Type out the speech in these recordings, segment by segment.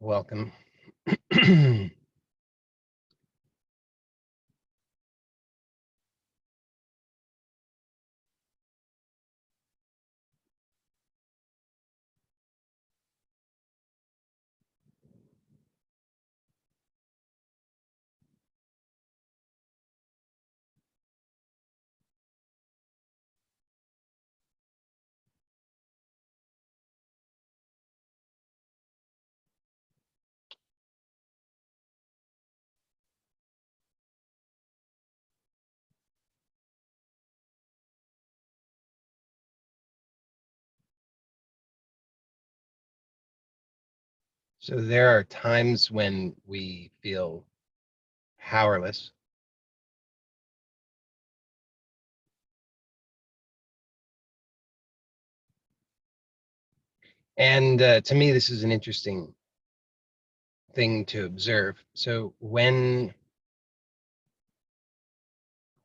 Welcome. So there are times when we feel powerless. And to me, this is an interesting thing to observe. So when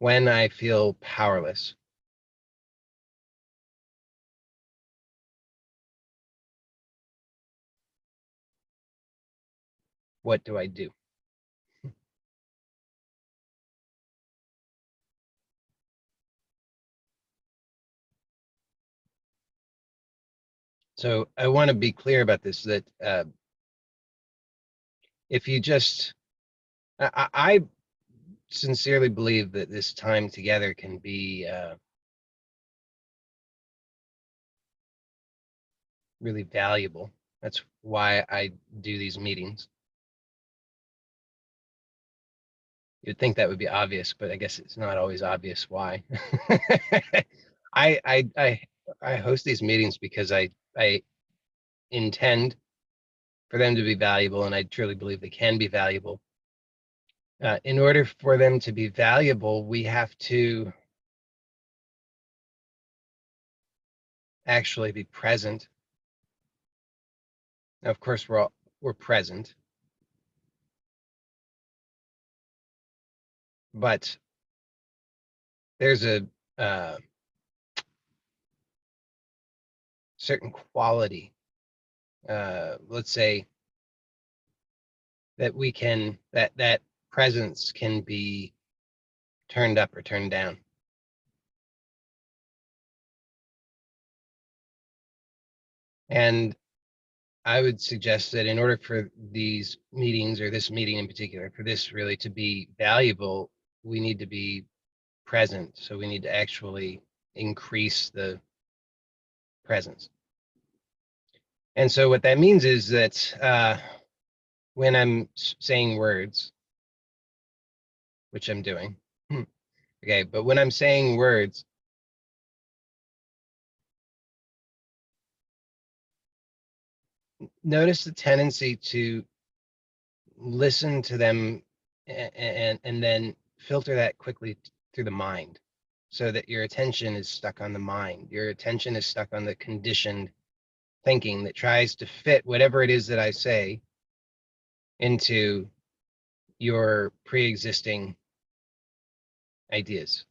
I feel powerless, what do I do? So I want to be clear about this, that if you just, I sincerely believe that this time together can be really valuable. That's why I do these meetings. You'd think that would be obvious, but I guess it's not always obvious why. I, I I I host these meetings because I intend for them to be valuable, and I truly believe they can be valuable. In order for them to be valuable, we have to actually be present. Now, of course, we're present, but there's a certain quality, let's say, that we can that presence can be turned up or turned down. And I would suggest that in order for these meetings, or this meeting in particular, for this really to be valuable, we need to be present. So we need to actually increase the presence. And so what that means is that when I'm saying words, which I'm doing, okay, but when I'm saying words, notice the tendency to listen to them and then filter that quickly through the mind, so that your attention is stuck on the mind. Your attention is stuck on the conditioned thinking that tries to fit whatever it is that I say into your pre-existing ideas,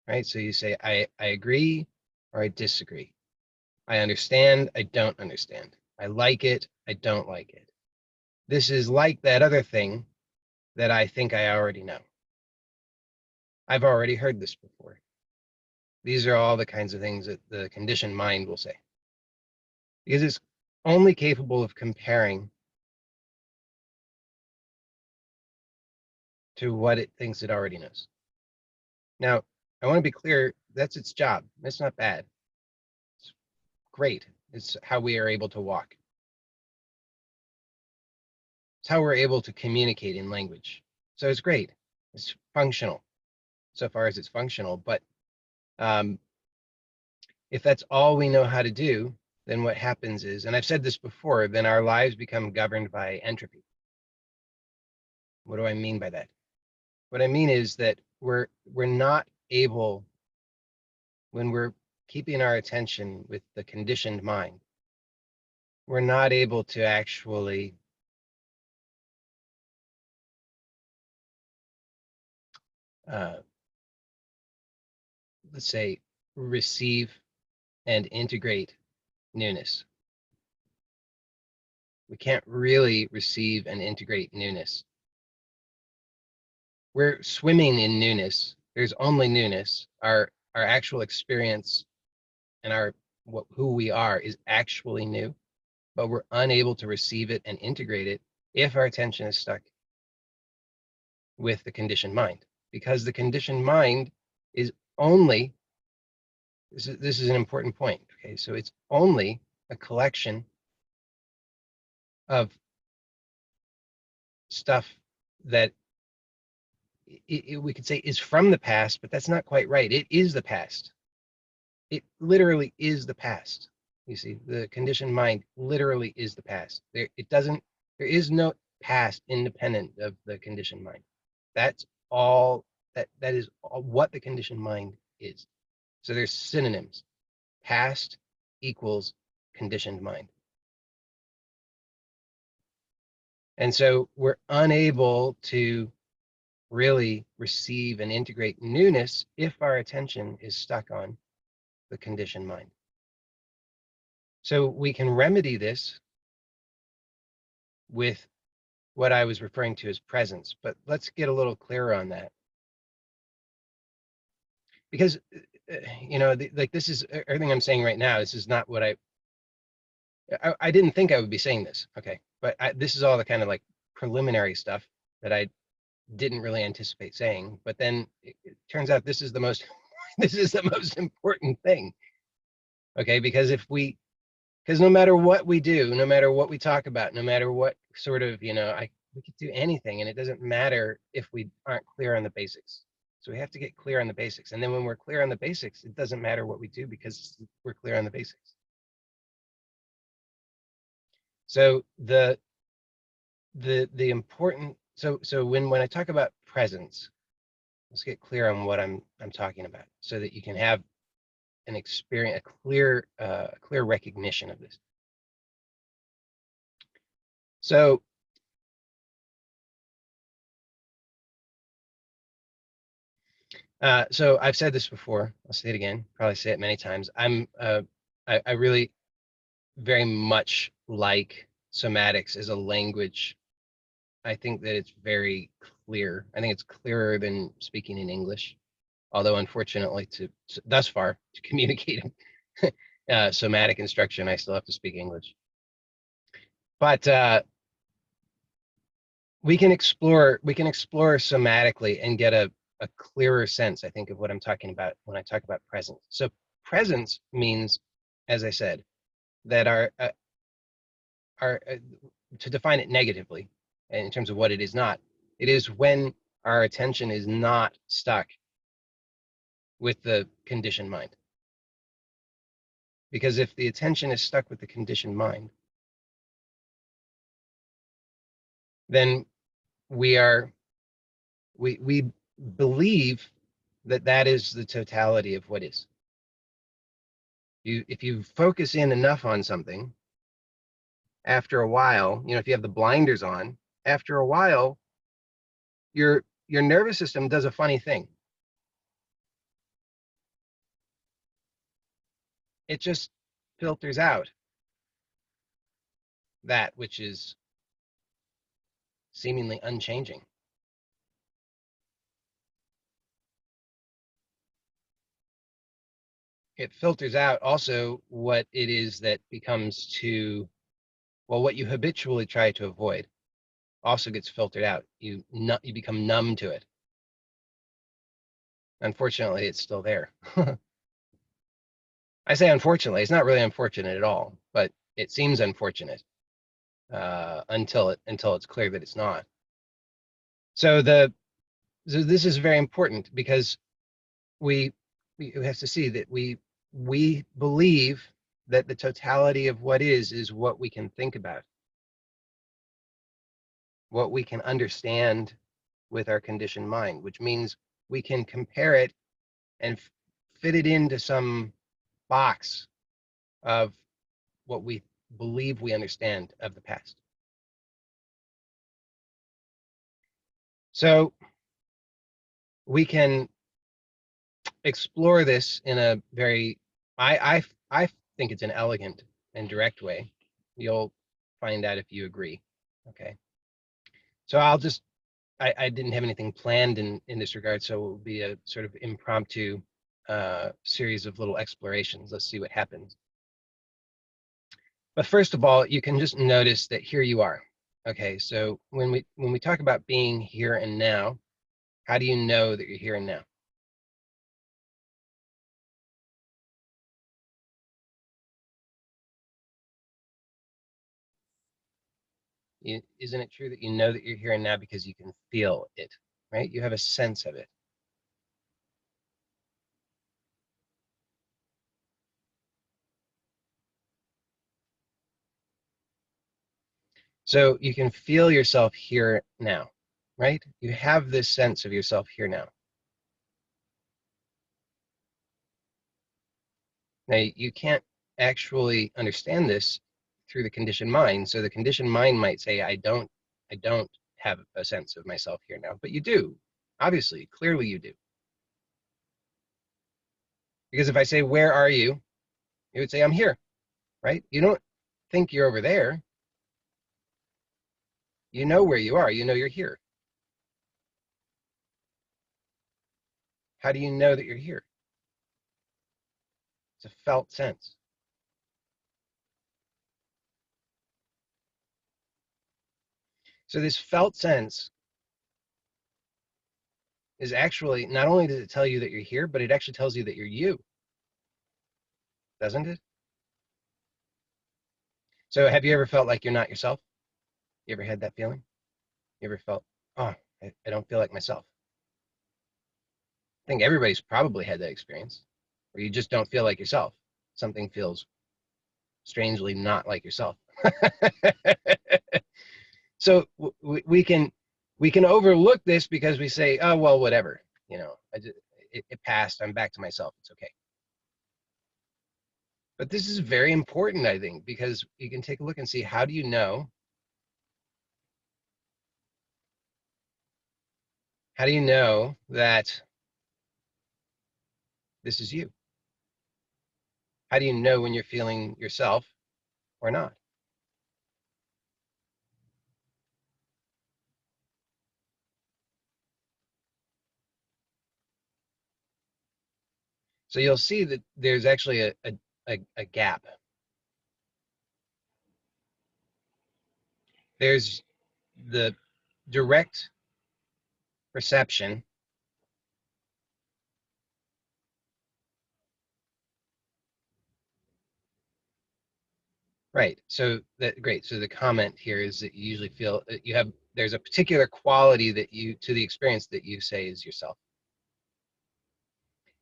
right? So you say, I agree or I disagree. I understand, I don't understand. I like it, I don't like it. This is like that other thing that I think I already know. I've already heard this before. These are all the kinds of things that the conditioned mind will say, because it's only capable of comparing to what it thinks it already knows. Now, I want to be clear, that's its job. It's not bad. It's great. It's how we are able to walk. It's how we're able to communicate in language. So it's great. It's functional, so far as it's functional. But if that's all we know how to do, then what happens is, and I've said this before, then our lives become governed by entropy. What do I mean by that? What I mean is that we're not able, when we're keeping our attention with the conditioned mind, we're not able to actually let's say, receive and integrate newness. we can't really receive and integrate newness. We're swimming in newness. There's only newness. Our actual experience and who we are is actually new, but we're unable to receive it and integrate it if our attention is stuck with the conditioned mind, because the conditioned mind is only, this is an important point. Okay, so it's only a collection of stuff that we could say is from the past, but that's not quite right. It is the past. It literally is the past. You see, the conditioned mind literally is the past. There is no past independent of the conditioned mind. That's all that is all what the conditioned mind is. So there's synonyms. Past equals conditioned mind. And so we're unable to really receive and integrate newness if our attention is stuck on the conditioned mind. So we can remedy this with what I was referring to as presence, but let's get a little clearer on that. Because, like this is everything I'm saying right now. This is not what I didn't think I would be saying this. Okay. But this is all the kind of like preliminary stuff that I didn't really anticipate saying. But then it turns out this is the most, this is the most important thing. Okay. Because because no matter what we do, no matter what we talk about, no matter what sort of, we could do anything and it doesn't matter if we aren't clear on the basics. So we have to get clear on the basics. And then when we're clear on the basics, it doesn't matter what we do because we're clear on the basics. So the important, so when I talk about presence, let's get clear on what I'm talking about so that you can have an experience, a clear recognition of this. So so I've said this before. I'll say it again. Probably say it many times. I really very much like somatics as a language. I think that it's very clear. I think it's clearer than speaking in English. Although unfortunately, thus far to communicate somatic instruction, I still have to speak English. But we can explore somatically and get a clearer sense, I think, of what I'm talking about when I talk about presence. So presence means, as I said, that to define it negatively in terms of what it is not, it is when our attention is not stuck with the conditioned mind. Because if the attention is stuck with the conditioned mind, then we believe that is the totality of what is. If you focus in enough on something, after a while, if you have the blinders on, after a while, your nervous system does a funny thing. It just filters out that which is seemingly unchanging. It filters out also what it is that becomes what you habitually try to avoid also gets filtered out. You become numb to it. Unfortunately, it's still there. I say unfortunately, it's not really unfortunate at all, but it seems unfortunate until it's clear that it's not. So this is very important because we have to see that we believe that the totality of what is what we can think about, what we can understand with our conditioned mind, which means we can compare it and fit it into some box of what we believe we understand of the past. So we can explore this in a very, I think it's an elegant and direct way. You'll find out if you agree. Okay. So I didn't have anything planned in this regard, so it will be a sort of impromptu series of little explorations. Let's see what happens. But first of all, you can just notice that here you are. Okay, so when we talk about being here and now, how do you know that you're here and now? Isn't it true that you know that you're here and now because you can feel it, right? You have a sense of it. So you can feel yourself here now, right? You have this sense of yourself here now. Now, you can't actually understand this through the conditioned mind. So the conditioned mind might say, I don't have a sense of myself here now, but you do. Obviously, clearly you do. Because if I say, where are you? You would say, I'm here, right? You don't think you're over there. You know where you are. You know you're here. How do you know that you're here? It's a felt sense. So this felt sense is actually, not only does it tell you that you're here, but it actually tells you that you're you, doesn't it? So have you ever felt like you're not yourself? You ever had that feeling? You ever felt, oh, I don't feel like myself? I think everybody's probably had that experience where you just don't feel like yourself. Something feels strangely not like yourself. So we can overlook this because we say, oh, well, whatever, it passed. I'm back to myself. It's okay. But this is very important, I think, because you can take a look and see, how do you know that this is you? How do you know when you're feeling yourself or not? So you'll see that there's actually a gap. There's the direct perception. Right. So that great. So the comment here is that you usually feel that there's a particular quality that you to the experience that you say is yourself.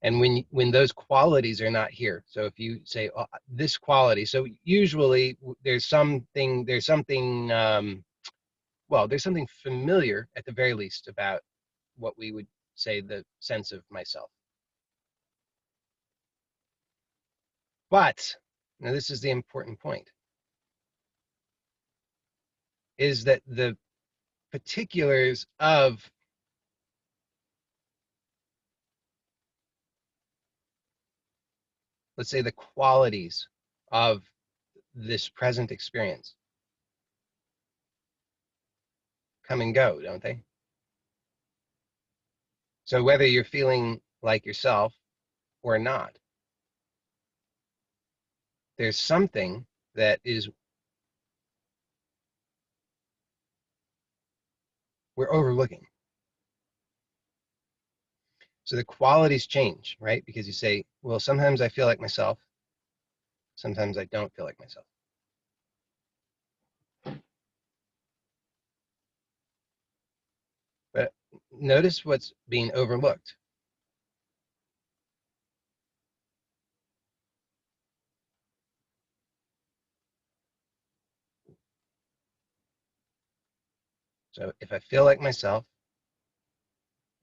And when those qualities are not here, so if you say, oh, this quality, so usually there's something familiar at the very least about what we would say the sense of myself. But now this is the important point, is that the particulars of, let's say, the qualities of this present experience come and go, don't they? So whether you're feeling like yourself or not, there's something that is we're overlooking. So the qualities change, right? Because you say, well, sometimes I feel like myself, sometimes I don't feel like myself. But notice what's being overlooked. So if I feel like myself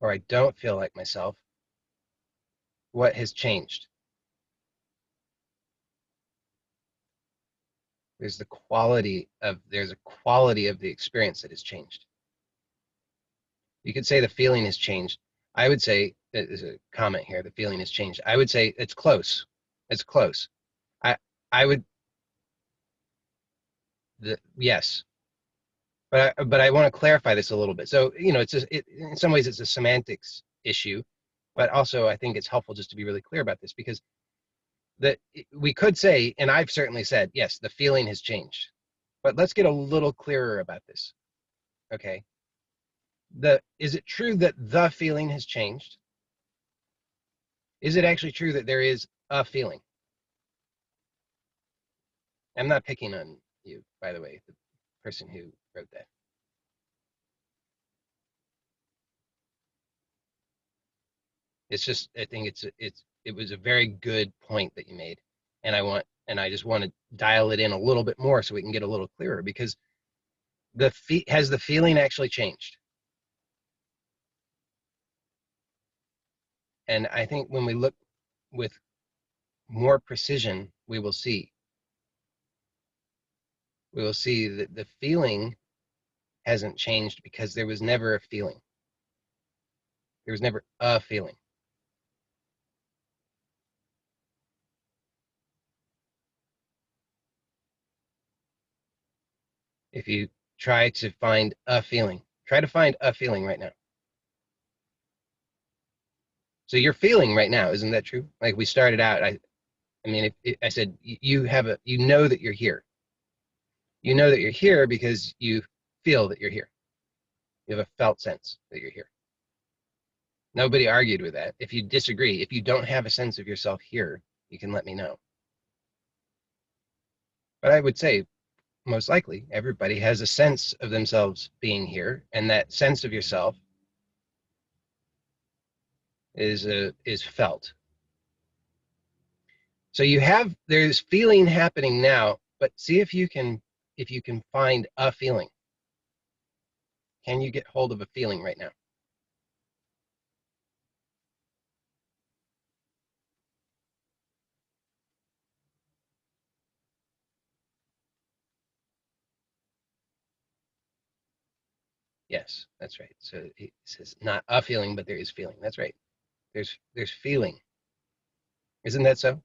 or I don't feel like myself, what has changed? There's a quality of the experience that has changed. You could say the feeling has changed. I would say, there's a comment here, the feeling has changed. I would say it's close. It's close. I I would Yes, but I want to clarify this a little bit. So, in some ways it's a semantics issue, but also I think it's helpful just to be really clear about this, because that we could say, and I've certainly said, yes, the feeling has changed, but let's get a little clearer about this. Okay. Is it true that the feeling has changed? Is it actually true that there is a feeling? I'm not picking on you, by the way, the person who wrote that. It's just, I think it was a very good point that you made, and I just want to dial it in a little bit more so we can get a little clearer, because has the feeling actually changed? And I think when we look with more precision, we will see that the feeling hasn't changed, because there was never a feeling. There was never a feeling. If you try to find a feeling, try to find a feeling right now. So you're feeling right now, isn't that true? Like we started out, I mean, I said you know that you're here. You know that you're here because you feel that you're here. You have a felt sense that you're here. Nobody argued with that. If you disagree, if you don't have a sense of yourself here, you can let me know. But I would say most likely everybody has a sense of themselves being here, and that sense of yourself is felt. So there's feeling happening now, but see if you can find a feeling. Can you get hold of a feeling right now? Yes, that's right. So it says not a feeling, but there is feeling. That's right. There's feeling. Isn't that so?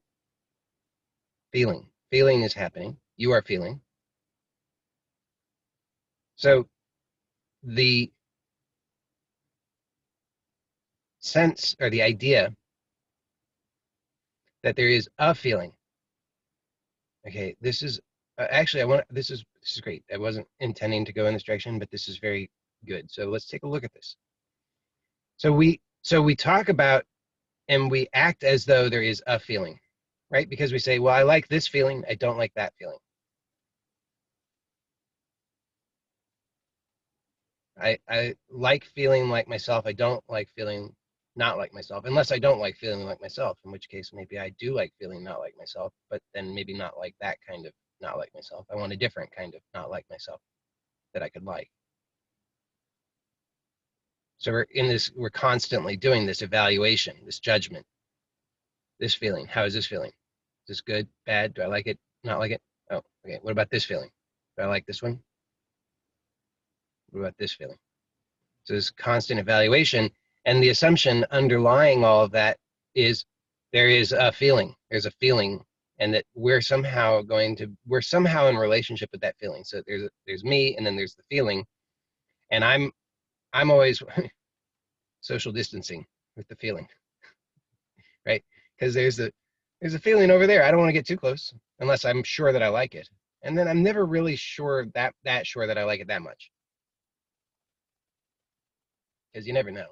Feeling. Feeling is happening. You are feeling. So the sense or the idea that there is a feeling. Okay, this is actually I want this is great. I wasn't intending to go in this direction, but this is very good. So let's take a look at this. So we talk about and we act as though there is a feeling, right? Because we say, well, I like this feeling, I don't like that feeling. I like feeling like myself, I don't like feeling not like myself, unless I don't like feeling like myself, in which case maybe I do like feeling not like myself, but then maybe not like that kind of not like myself. I want a different kind of not like myself that I could like. So we're constantly doing this evaluation, this judgment, this feeling. How is this feeling? Is this good, bad? Do I like it, not like it? Oh, okay. What about this feeling? Do I like this one? What about this feeling? So this constant evaluation, and the assumption underlying all of that is there is a feeling. There's a feeling, and that we're somehow in relationship with that feeling. So there's me, and then there's the feeling, and I'm always social distancing with the feeling, right? Because there's a feeling over there. I don't want to get too close unless I'm sure that I like it, and then I'm never really sure that sure that I like it that much, because you never know.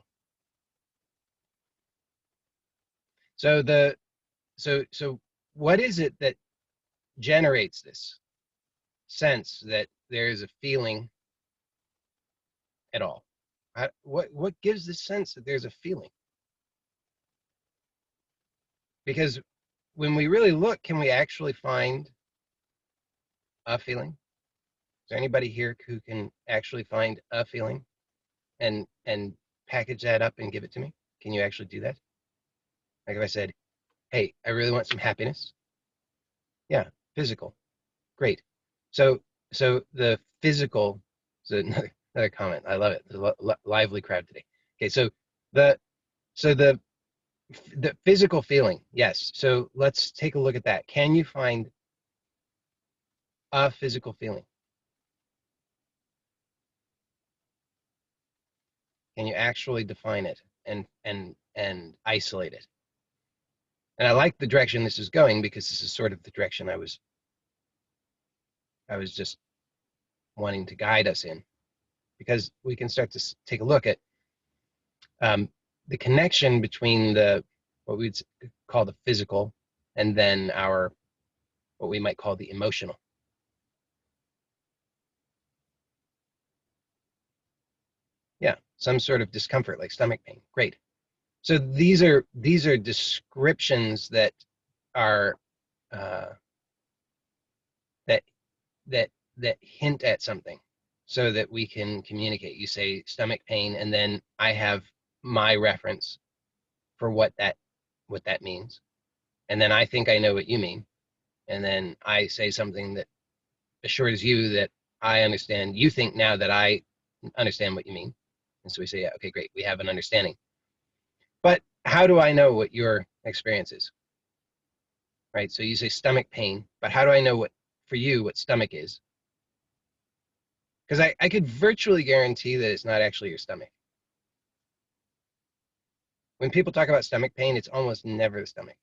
So so what is it that generates this sense that there is a feeling at all? What gives the sense that there's a feeling? Because when we really look, can we actually find a feeling? Is there anybody here who can actually find a feeling and package that up and give it to me? Can you actually do that? Like if I said, "Hey, I really want some happiness." Yeah, physical. Great. So the physical is another comment. I love it. There's a lively crowd today. Okay, the so the physical feeling, yes. So let's take a look at that. Can you find a physical feeling? Can you actually define it and isolate it? And I like the direction this is going, because this is sort of the direction I was just wanting to guide us in, because we can start to take a look at the connection between what we'd call the physical and then what we might call the emotional. Yeah, some sort of discomfort like stomach pain. Great. So these are descriptions that are that that that hint at something, so that we can communicate. You say stomach pain, and then I have my reference for what that means, and then I think I know what you mean, and then I say something that assures you that I understand. You think now that I understand what you mean, and so we say, yeah, okay, great, we have an understanding. But how do I know what your experience is? Right? So you say stomach pain, but how do I know what, for you, what stomach is? Because I could virtually guarantee that it's not actually your stomach. When people talk about stomach pain, it's almost never the stomach.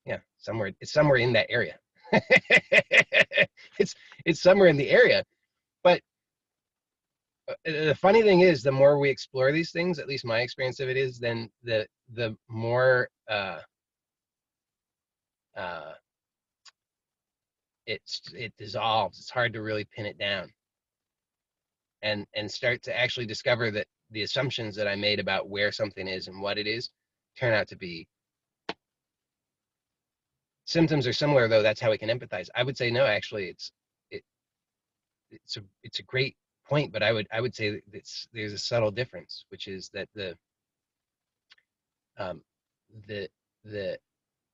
Yeah, it's somewhere in that area. It's somewhere in the area. But the funny thing is, the more we explore these things, at least my experience of it is, then the more it dissolves. It's hard to really pin it down, and start to actually discover that the assumptions that I made about where something is and what it is turn out to be symptoms are similar, though. That's how we can empathize. I would say no, actually, it's a great point, but I would say that there's a subtle difference, which is that um, the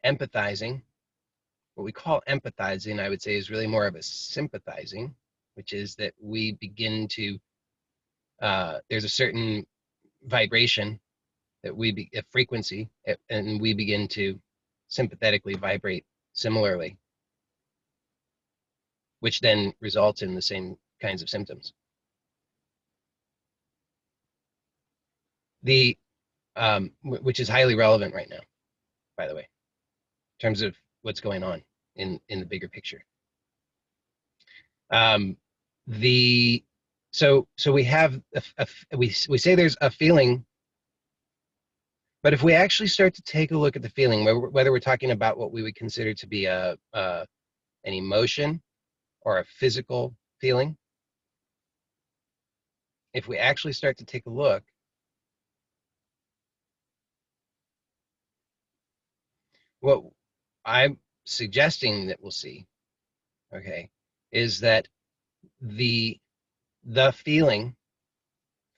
empathizing, what we call empathizing, I would say, is really more of a sympathizing, which is that we begin to there's a certain vibration that a frequency, and we begin to sympathetically vibrate similarly, which then results in the same kinds of symptoms. Which is highly relevant right now, by the way, in terms of what's going on in the bigger picture. So we have we say there's a feeling, but if we actually start to take a look at the feeling, whether we're talking about what we would consider to be an emotion or a physical feeling, if we actually start to take a look, what I'm suggesting that we'll see, okay, is that the feeling,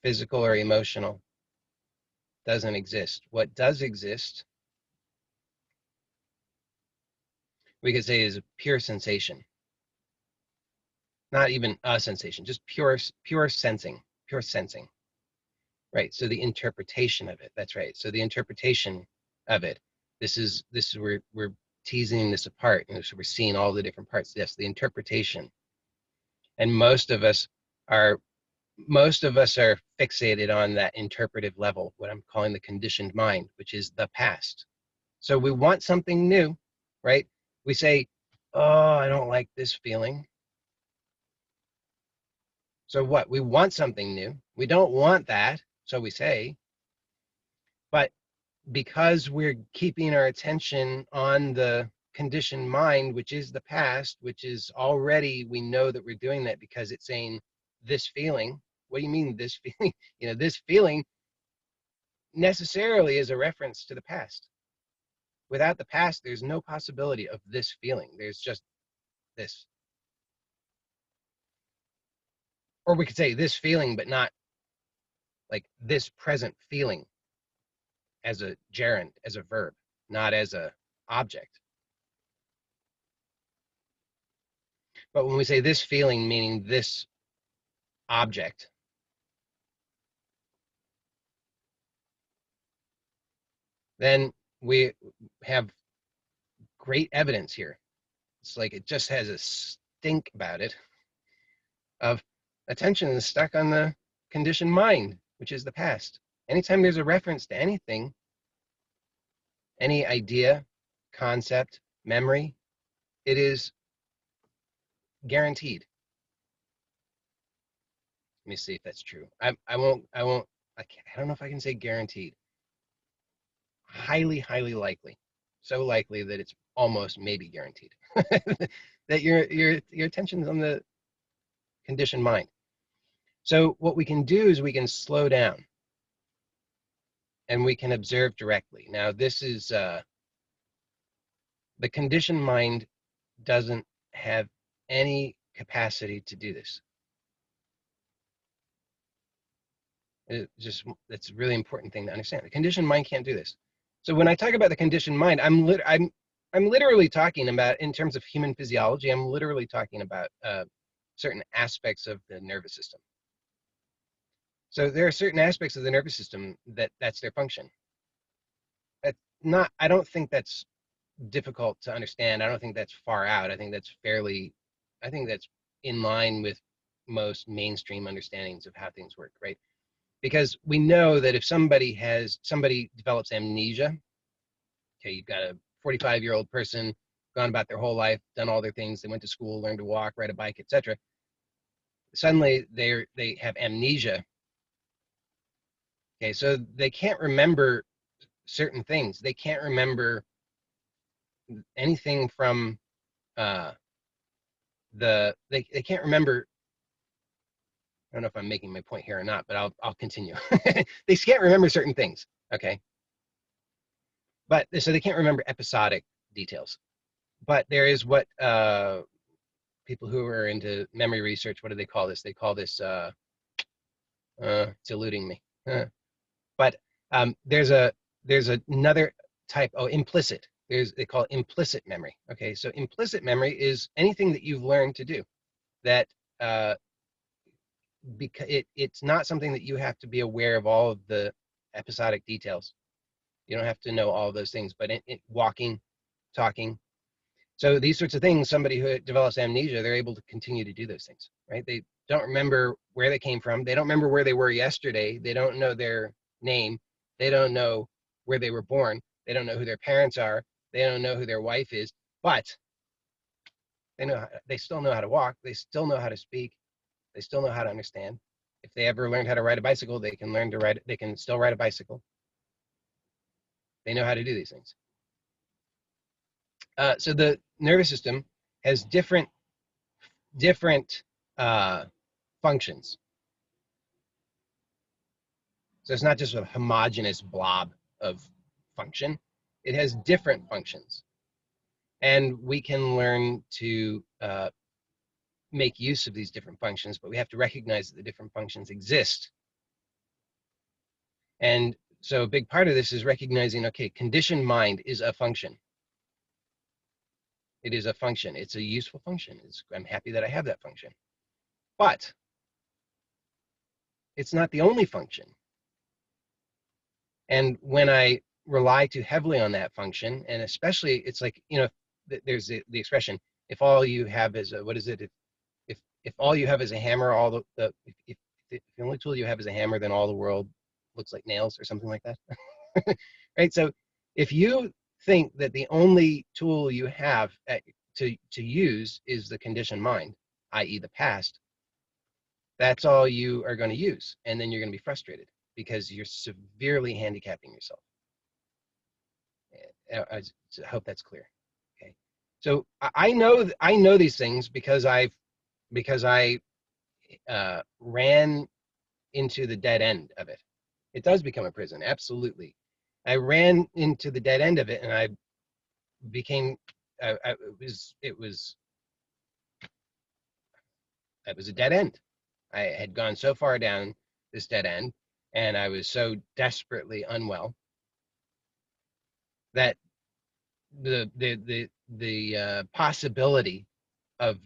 physical or emotional, doesn't exist. What does exist, we could say, is a pure sensation. Not even a sensation, just pure sensing, pure sensing. Right. So the interpretation of it. That's right. So the interpretation of it. This is we're teasing this apart, and so we're seeing all the different parts. Yes, the interpretation. And most of us are fixated on that interpretive level, what I'm calling the conditioned mind, which is the past. So we want something new, right? We say, oh, I don't like this feeling. So what? We want something new. We don't want that, so we say. But because we're keeping our attention on the conditioned mind, which is the past, which is already, we know that we're doing that because it's saying this feeling. What do you mean this feeling? This feeling necessarily is a reference to the past. Without the past, there's no possibility of this feeling. There's just this. Or we could say this feeling, but not like this present feeling as a gerund, as a verb, not as a object. But when we say this feeling, meaning this object, then we have great evidence here. It's like it just has a stink about it of attention is stuck on the conditioned mind. which is the past. Anytime there's a reference to anything, any idea, concept, memory, it is guaranteed. Let me see if that's true. I don't know if I can say guaranteed. Highly, highly likely. So likely that it's almost maybe guaranteed that your attention's on the conditioned mind. So what we can do is we can slow down and we can observe directly. Now, this is the conditioned mind doesn't have any capacity to do this. That's a really important thing to understand. The conditioned mind can't do this. So when I talk about the conditioned mind, I'm literally talking about, in terms of human physiology, I'm literally talking about certain aspects of the nervous system. So there are certain aspects of the nervous system that's their function. I don't think that's difficult to understand. I don't think that's far out. I think that's in line with most mainstream understandings of how things work, right? Because we know that if somebody develops amnesia, okay, you've got a 45-year-old person gone about their whole life, done all their things, they went to school, learned to walk, ride a bike, etc. Suddenly they have amnesia. Okay, so they can't remember certain things. They can't remember anything from they can't remember. I don't know if I'm making my point here or not, but I'll continue. They can't remember certain things, okay? But so they can't remember episodic details. But there is what people who are into memory research, what do they call this? They call this it's eluding me. But there's another type. Oh, implicit. They call it implicit memory. Okay, so implicit memory is anything that you've learned to do that because it's not something that you have to be aware of all of the episodic details. You don't have to know all of those things, but walking, talking. So these sorts of things, somebody who develops amnesia, they're able to continue to do those things, right? They don't remember where they came from. They don't remember where they were yesterday. They don't know their name. They don't know where they were born. They don't know who their parents are. They don't know who their wife is, but they still know how to walk. They still know how to speak. They still know how to understand. If they ever learned how to ride a bicycle, they can still ride a bicycle. They know how to do these things. So the nervous system has different functions. So it's not just a homogeneous blob of function. It has different functions. And we can learn to make use of these different functions, but we have to recognize that the different functions exist. And so a big part of this is recognizing, okay, conditioned mind is a function. It is a function. It's a useful function. I'm happy that I have that function. But it's not the only function. And when I rely too heavily on that function, and especially it's like, there's the expression, if all you have is what is it? If all you have is a hammer, if the only tool you have is a hammer, then all the world looks like nails or something like that. Right? So if you think that the only tool you have to use is the conditioned mind, i.e. the past, that's all you are going to use. And then you're going to be frustrated because you're severely handicapping yourself. I hope that's clear. Okay. So I know these things because I ran into the dead end of it. It does become a prison, absolutely. I ran into the dead end of it, and I became. It was a dead end. I had gone so far down this dead end, and I was so desperately unwell that the possibility of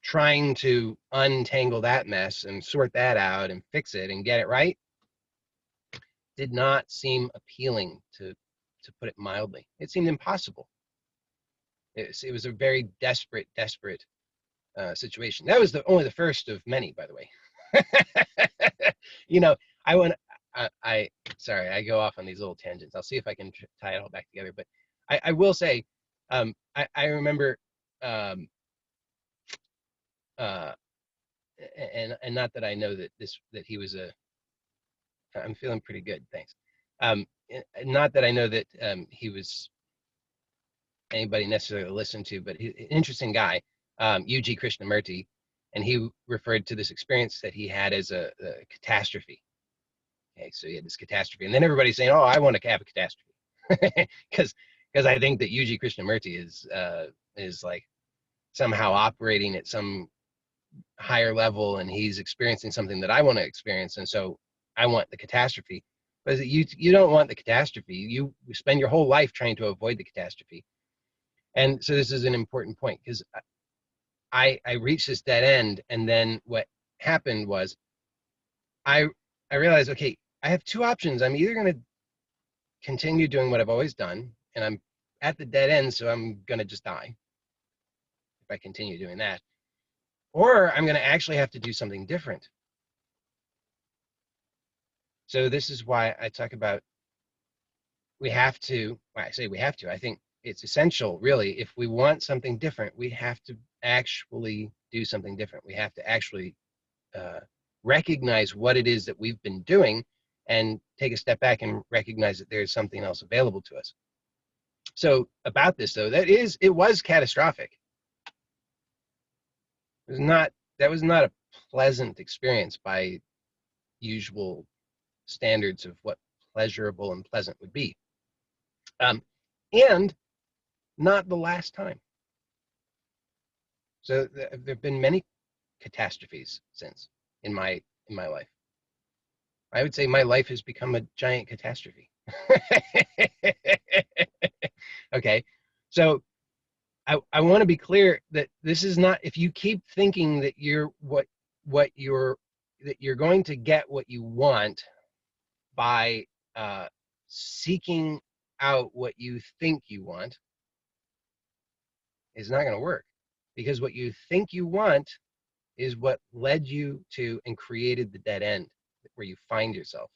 trying to untangle that mess and sort that out and fix it and get it right did not seem appealing, to put it mildly. It seemed impossible. It was a very desperate situation. That was only the first of many, by the way. I went. sorry, I go off on these little tangents. I'll see if I can tie it all back together. But I will say, I remember, um, uh, and not that I know that that he was a. I'm feeling pretty good, thanks. Not that I know that he was anybody necessarily to listen to, but an interesting guy, UG Krishnamurti, and he referred to this experience that he had as a catastrophe. Okay, so he had this catastrophe, and then everybody's saying, "Oh, I want to have a catastrophe," because I think that UG Krishnamurti is like somehow operating at some higher level, and he's experiencing something that I want to experience, and so I want the catastrophe. But you don't want the catastrophe. You spend your whole life trying to avoid the catastrophe, and so this is an important point because I reached this dead end, and then what happened was I I realized, okay, I have two options. I'm either going to continue doing what I've always done, and I'm at the dead end, so I'm going to just die if I continue doing that, or I'm going to actually have to do something different. So this is why I talk about we have to, well, I say we have to, I think it's essential, really, if we want something different, we have to actually do something different. We have to actually recognize what it is that we've been doing and take a step back and recognize that there's something else available to us. So about this, though, it was catastrophic. That was not a pleasant experience by usual standards of what pleasurable and pleasant would be. And not the last time. So there have been many catastrophes since in my life. I would say my life has become a giant catastrophe. Okay, so I want to be clear that this is not, if you keep thinking that you're going to get what you want by seeking out what you think you want, it's not going to work, because what you think you want is what led you to and created the dead end where you find yourself.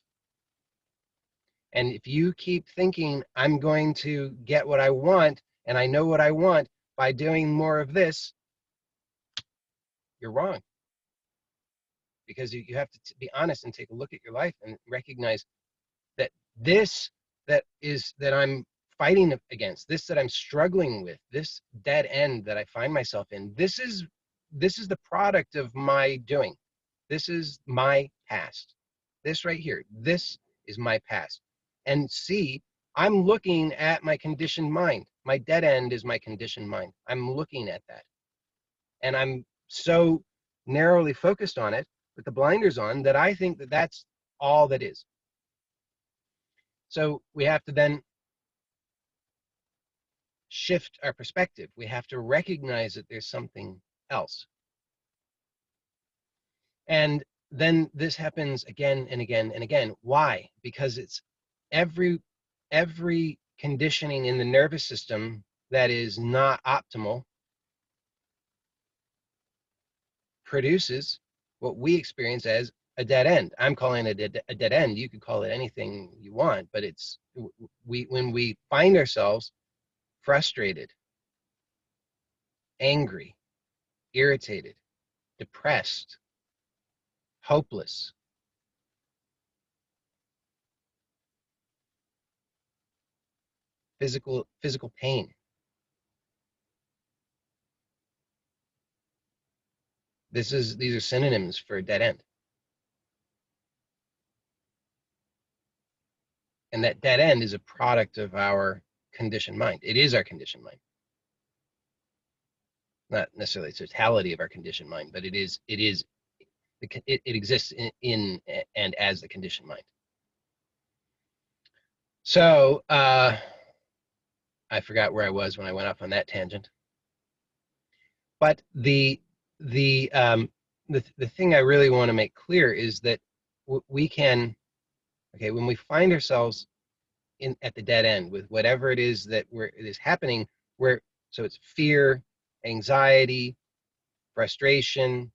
And if you keep thinking, I'm going to get what I want, and I know what I want by doing more of this, you're wrong. Because you have to be honest and take a look at your life and recognize that that I'm fighting against, this that I'm struggling with, this dead end that I find myself in, this is the product of my doing. This is my past. This right here, this is my past. And see, I'm looking at my conditioned mind. My dead end is my conditioned mind. I'm looking at that. And I'm so narrowly focused on it with the blinders on that I think that that's all that is. So we have to then shift our perspective. We have to recognize that there's something else. And then this happens again and again and again. Why? Because it's every conditioning in the nervous system that is not optimal produces what we experience as a dead end. I'm calling it a dead end. You could call it anything you want, but it's when we find ourselves frustrated, angry, irritated, depressed, hopeless, physical pain. These are synonyms for a dead end. And that dead end is a product of our conditioned mind. It is our conditioned mind. Not necessarily the totality of our conditioned mind, but it exists in and as the conditioned mind. So I forgot where I was when I went off on that tangent. But the thing I really want to make clear is that we can, okay, when we find ourselves at the dead end with whatever it is that is happening, so it's fear, anxiety, frustration,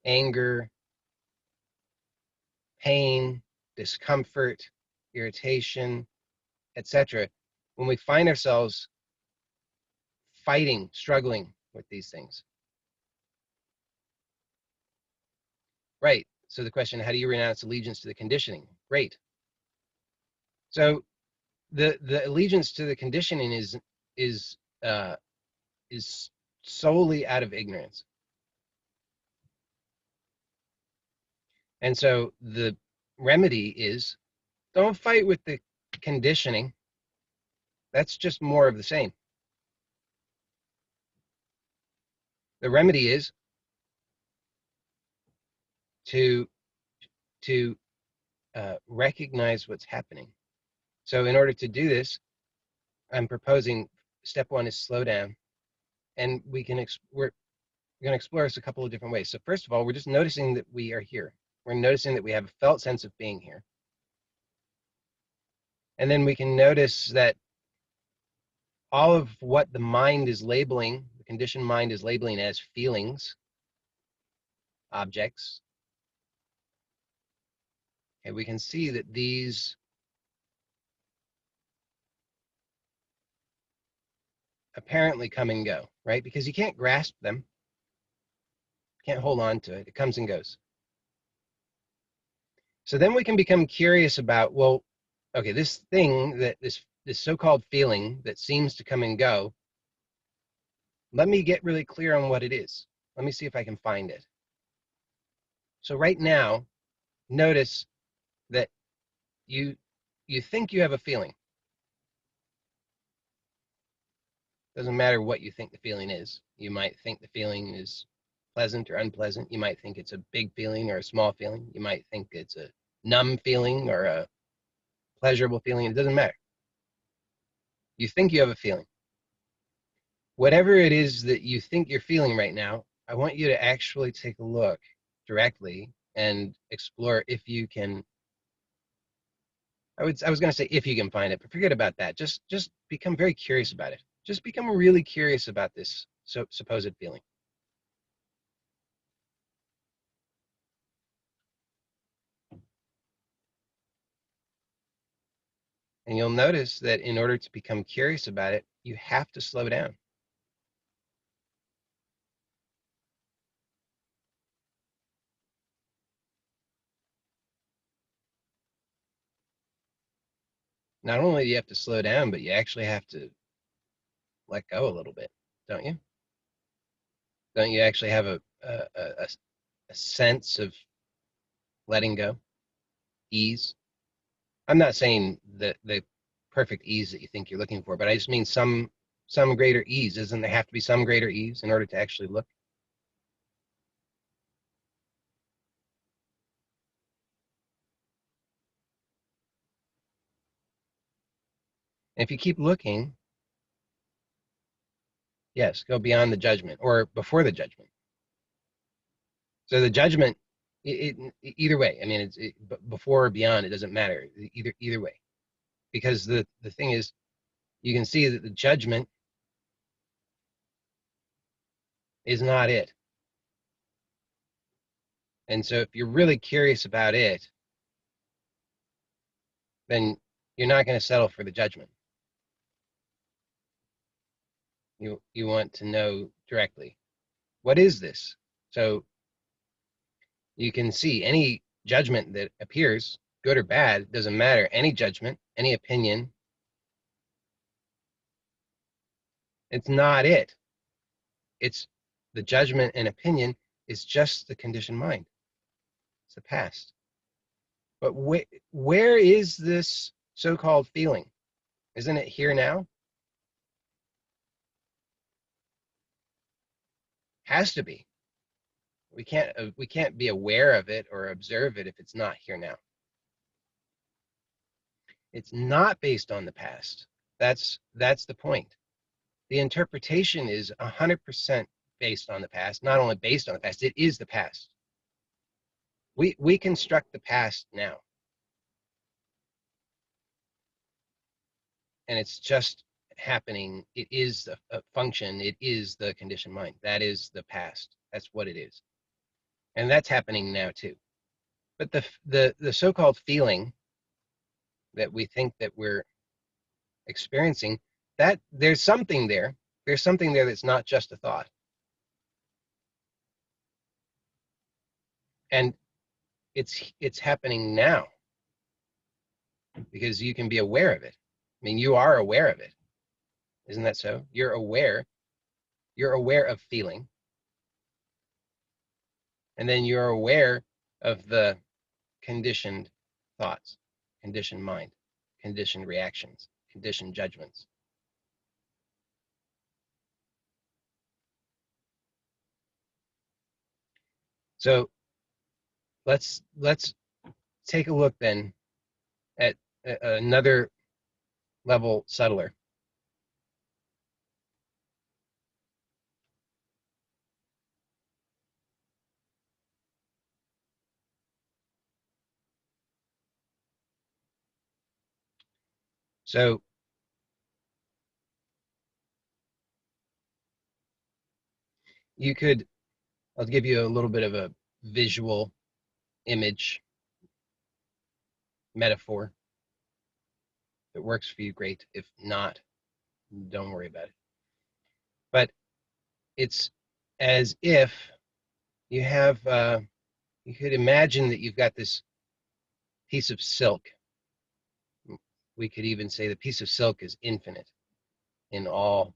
anger, pain, discomfort, irritation, etc., when we find ourselves fighting, struggling with these things. Right. So the question, how do you renounce allegiance to the conditioning? Great. So the allegiance to the conditioning is uh, is solely out of ignorance. And so the remedy is don't fight with the conditioning. That's just more of the same. The remedy is to recognize what's happening. So in order to do this, I'm proposing step one is slow down, and we're going to explore this a couple of different ways. So first of all, we're just noticing that we are here. We're noticing that we have a felt sense of being here. And then we can notice that all of what the mind is labeling, the conditioned mind is labeling as feelings, objects, and we can see that these apparently come and go, right? Because you can't grasp them, can't hold on to it. It comes and goes. So then we can become curious about, well, okay, this thing that this so-called feeling that seems to come and go, let me get really clear on what it is. Let me see if I can find it. So right now, notice that you think you have a feeling. Doesn't matter what you think the feeling is. You might think the feeling is pleasant or unpleasant. You might think it's a big feeling or a small feeling. You might think it's a numb feeling or a pleasurable feeling. It doesn't matter. You think you have a feeling. Whatever it is that you think you're feeling right now, I want you to actually take a look directly and explore if you can. I was going to say if you can find it, but forget about that. Just become very curious about it. Just become really curious about this supposed feeling. And you'll notice that in order to become curious about it, you have to slow down. Not only do you have to slow down, but you actually have to let go a little bit, don't you? Don't you actually have a sense of letting go, ease? I'm not saying the perfect ease that you think you're looking for, but I just mean some greater ease. Doesn't there have to be some greater ease in order to actually look? And if you keep looking, yes, go beyond the judgment or before the judgment. So the judgment, either way. I mean, before or beyond. It doesn't matter. Either way, because the thing is, you can see that the judgment is not it. And so if you're really curious about it, then you're not going to settle for the judgment. You want to know directly, what is this? So you can see any judgment that appears, good or bad, doesn't matter. Any judgment, any opinion, it's not it. It's the judgment and opinion is just the conditioned mind. It's the past. But where is this so-called feeling? Isn't it here now? Has to be. We can't be aware of it or observe it if it's not here now. It's not based on the past. That's the point. The interpretation is 100% based on the past. Not only based on the past, it is the past. We construct the past now, and it's just happening. It is a function. It is the conditioned mind. That is the past. That's what it is, and that's happening now too. But the so-called feeling that we think that we're experiencing, that there's something there. There's something there that's not just a thought. And it's happening now because you can be aware of it. I mean, you are aware of it. Isn't that so? You're aware of feeling. And then you're aware of the conditioned thoughts, conditioned mind, conditioned reactions, conditioned judgments. So let's take a look then at another level subtler. So you could, I'll give you a little bit of a visual image metaphor. If it works for you, great. If not, don't worry about it. But it's as if you have, you could imagine that you've got this piece of silk. We could even say the piece of silk is infinite in all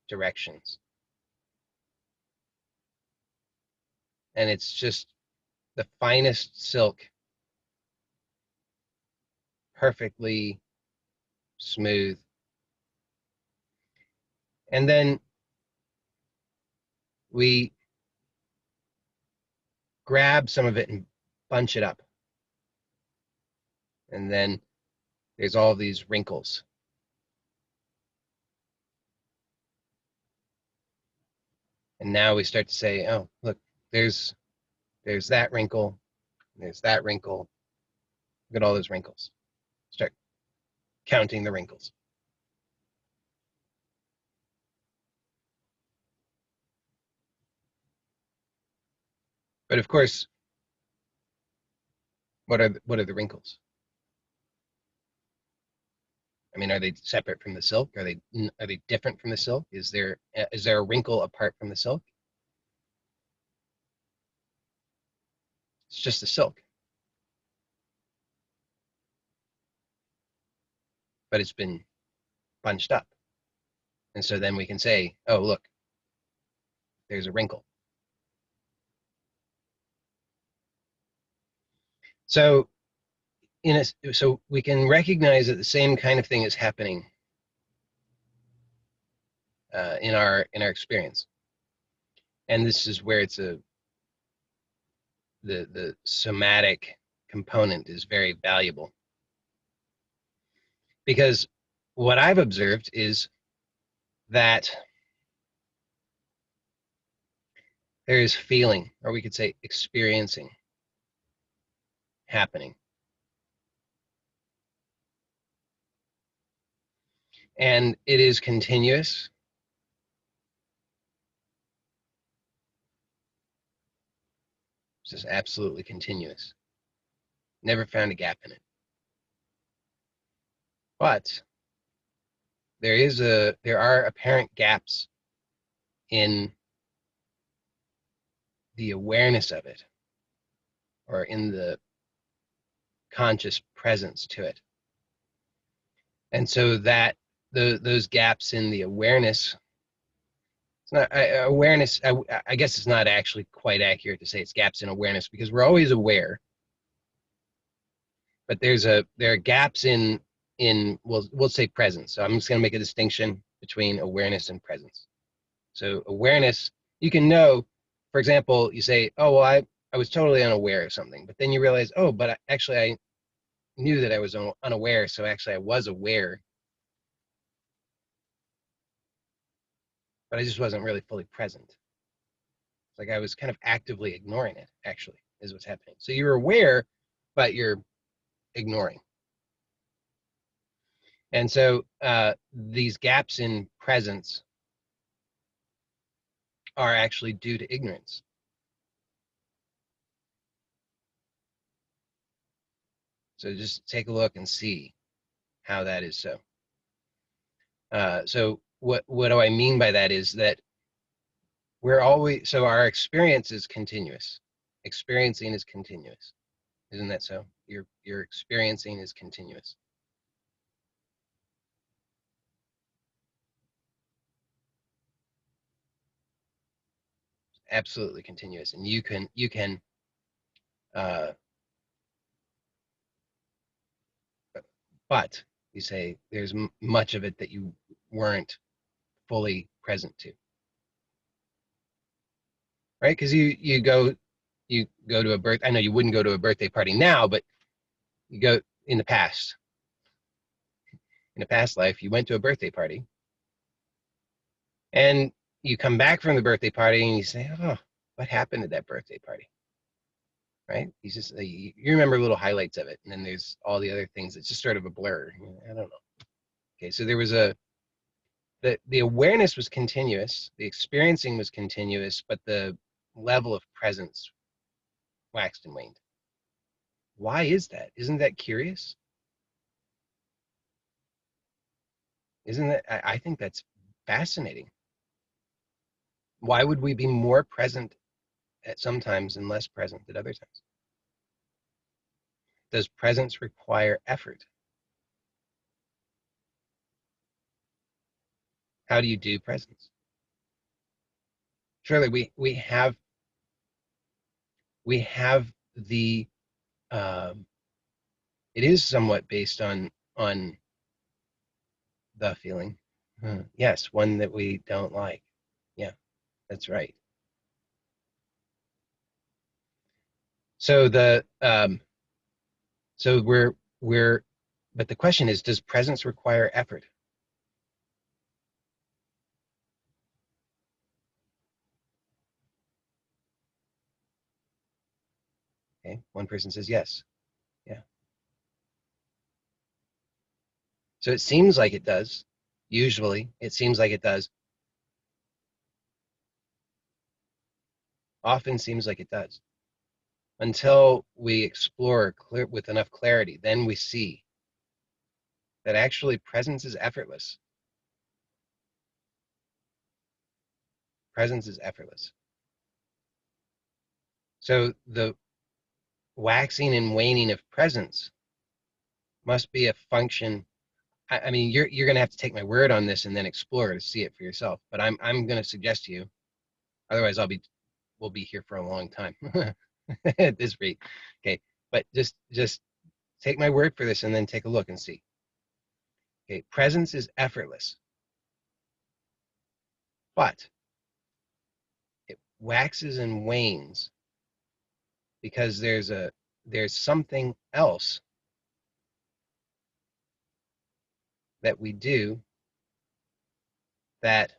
directions. And it's just the finest silk, perfectly smooth. And then we grab some of it and bunch it up. And then there's all these wrinkles. And now we start to say, oh, look, there's that wrinkle, there's that wrinkle. Look at all those wrinkles. Start counting the wrinkles. But of course, what are the wrinkles? I mean, are they separate from the silk? Are they different from the silk? Is there a wrinkle apart from the silk? It's just the silk, but it's been bunched up. And so then we can say, oh, look, there's a wrinkle. So so we can recognize that the same kind of thing is happening in our experience. And this is where the somatic component is very valuable. Because what I've observed is that there is feeling, or we could say experiencing, happening. And it is continuous. It's just absolutely continuous. Never found a gap in it. But there are apparent gaps in the awareness of it, or in the conscious presence to it. And so that those gaps in the awareness, it's not awareness. I guess it's not actually quite accurate to say it's gaps in awareness, because we're always aware, but there are gaps in we'll say presence. So I'm just going to make a distinction between awareness and presence. So awareness, you can know, for example, you say, oh, well, I was totally unaware of something, but then you realize, oh, but actually I knew that I was unaware, so actually I was aware, but I just wasn't really fully present. It's like I was kind of actively ignoring it, actually, is what's happening. So you're aware, but you're ignoring. And so these gaps in presence are actually due to ignorance. So just take a look and see how that is so. So what do I mean by that is that we're always, so our experience is continuous. Experiencing is continuous. Isn't that so? Your experiencing is continuous. Absolutely continuous. And you can but you say there's much of it that you weren't fully present to, right? Because you go to a birth. I know you wouldn't go to a birthday party now, but you go in the past. In a past life, you went to a birthday party, and you come back from the birthday party, and you say, "Oh, what happened at that birthday party?" Right? You just you remember little highlights of it, and then there's all the other things. It's just sort of a blur. I don't know. Okay, so there was the awareness was continuous, the experiencing was continuous, but the level of presence waxed and waned. Why is that? Isn't that curious? Isn't that? I think that's fascinating. Why would we be more present at some times and less present at other times? Does presence require effort? How do you do presence? Surely we have the it is somewhat based on the feeling. Yes, one that we don't like. Yeah, that's right. So so we're but the question is, does presence require effort? Okay, one person says yes. Yeah. So it seems like it does. Usually, it seems like it does. Often seems like it does. Until we explore clear with enough clarity, then we see that actually presence is effortless. Presence is effortless. So the waxing and waning of presence must be a function. I mean, you're going to have to take my word on this and then explore to see it for yourself. But I'm going to suggest to you. Otherwise, we'll be here for a long time at this rate. Okay, but just take my word for this and then take a look and see. Okay, presence is effortless, but it waxes and wanes because there's something else that we do that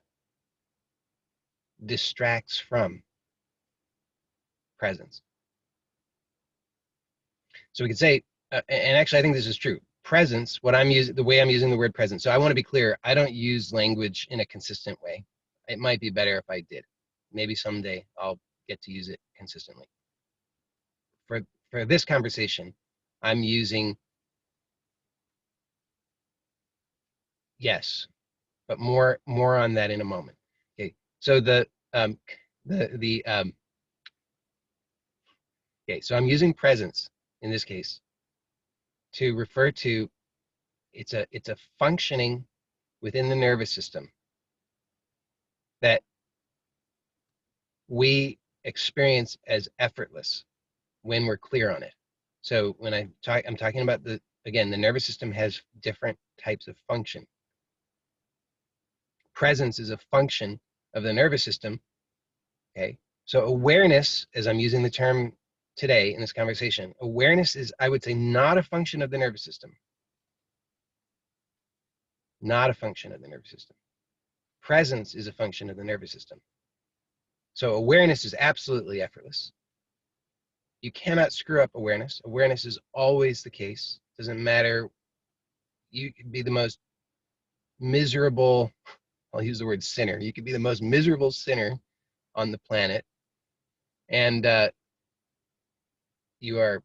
distracts from presence. So we could say, and actually I think this is true. Presence, what I'm using, the way I'm using the word presence. So I want to be clear. I don't use language in a consistent way. It might be better if I did. Maybe someday I'll get to use it consistently. For for this conversation, I'm using yes, but more on that in a moment. Okay. So the okay, so I'm using presence in this case to refer to it's a functioning within the nervous system that we experience as effortless when we're clear on it. So when I'm talking about again, the nervous system has different types of function. Presence is a function of the nervous system. Okay. So awareness, as I'm using the term today in this conversation, awareness is, I would say, not a function of the nervous system. Not a function of the nervous system. Presence is a function of the nervous system. So awareness is absolutely effortless. You cannot screw up awareness. Awareness is always the case. Doesn't matter. You could be the most miserable, I'll use the word sinner. You could be the most miserable sinner on the planet. And you are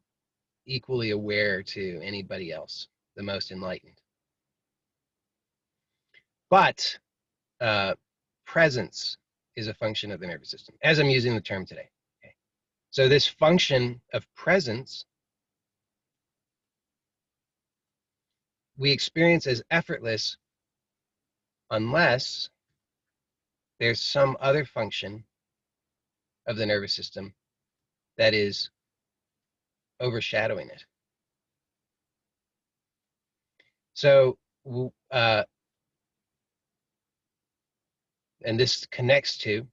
equally aware to anybody else, the most enlightened. But presence is a function of the nervous system, as I'm using the term today. Okay. So this function of presence we experience as effortless unless there's some other function of the nervous system that is overshadowing it. So, and this connects to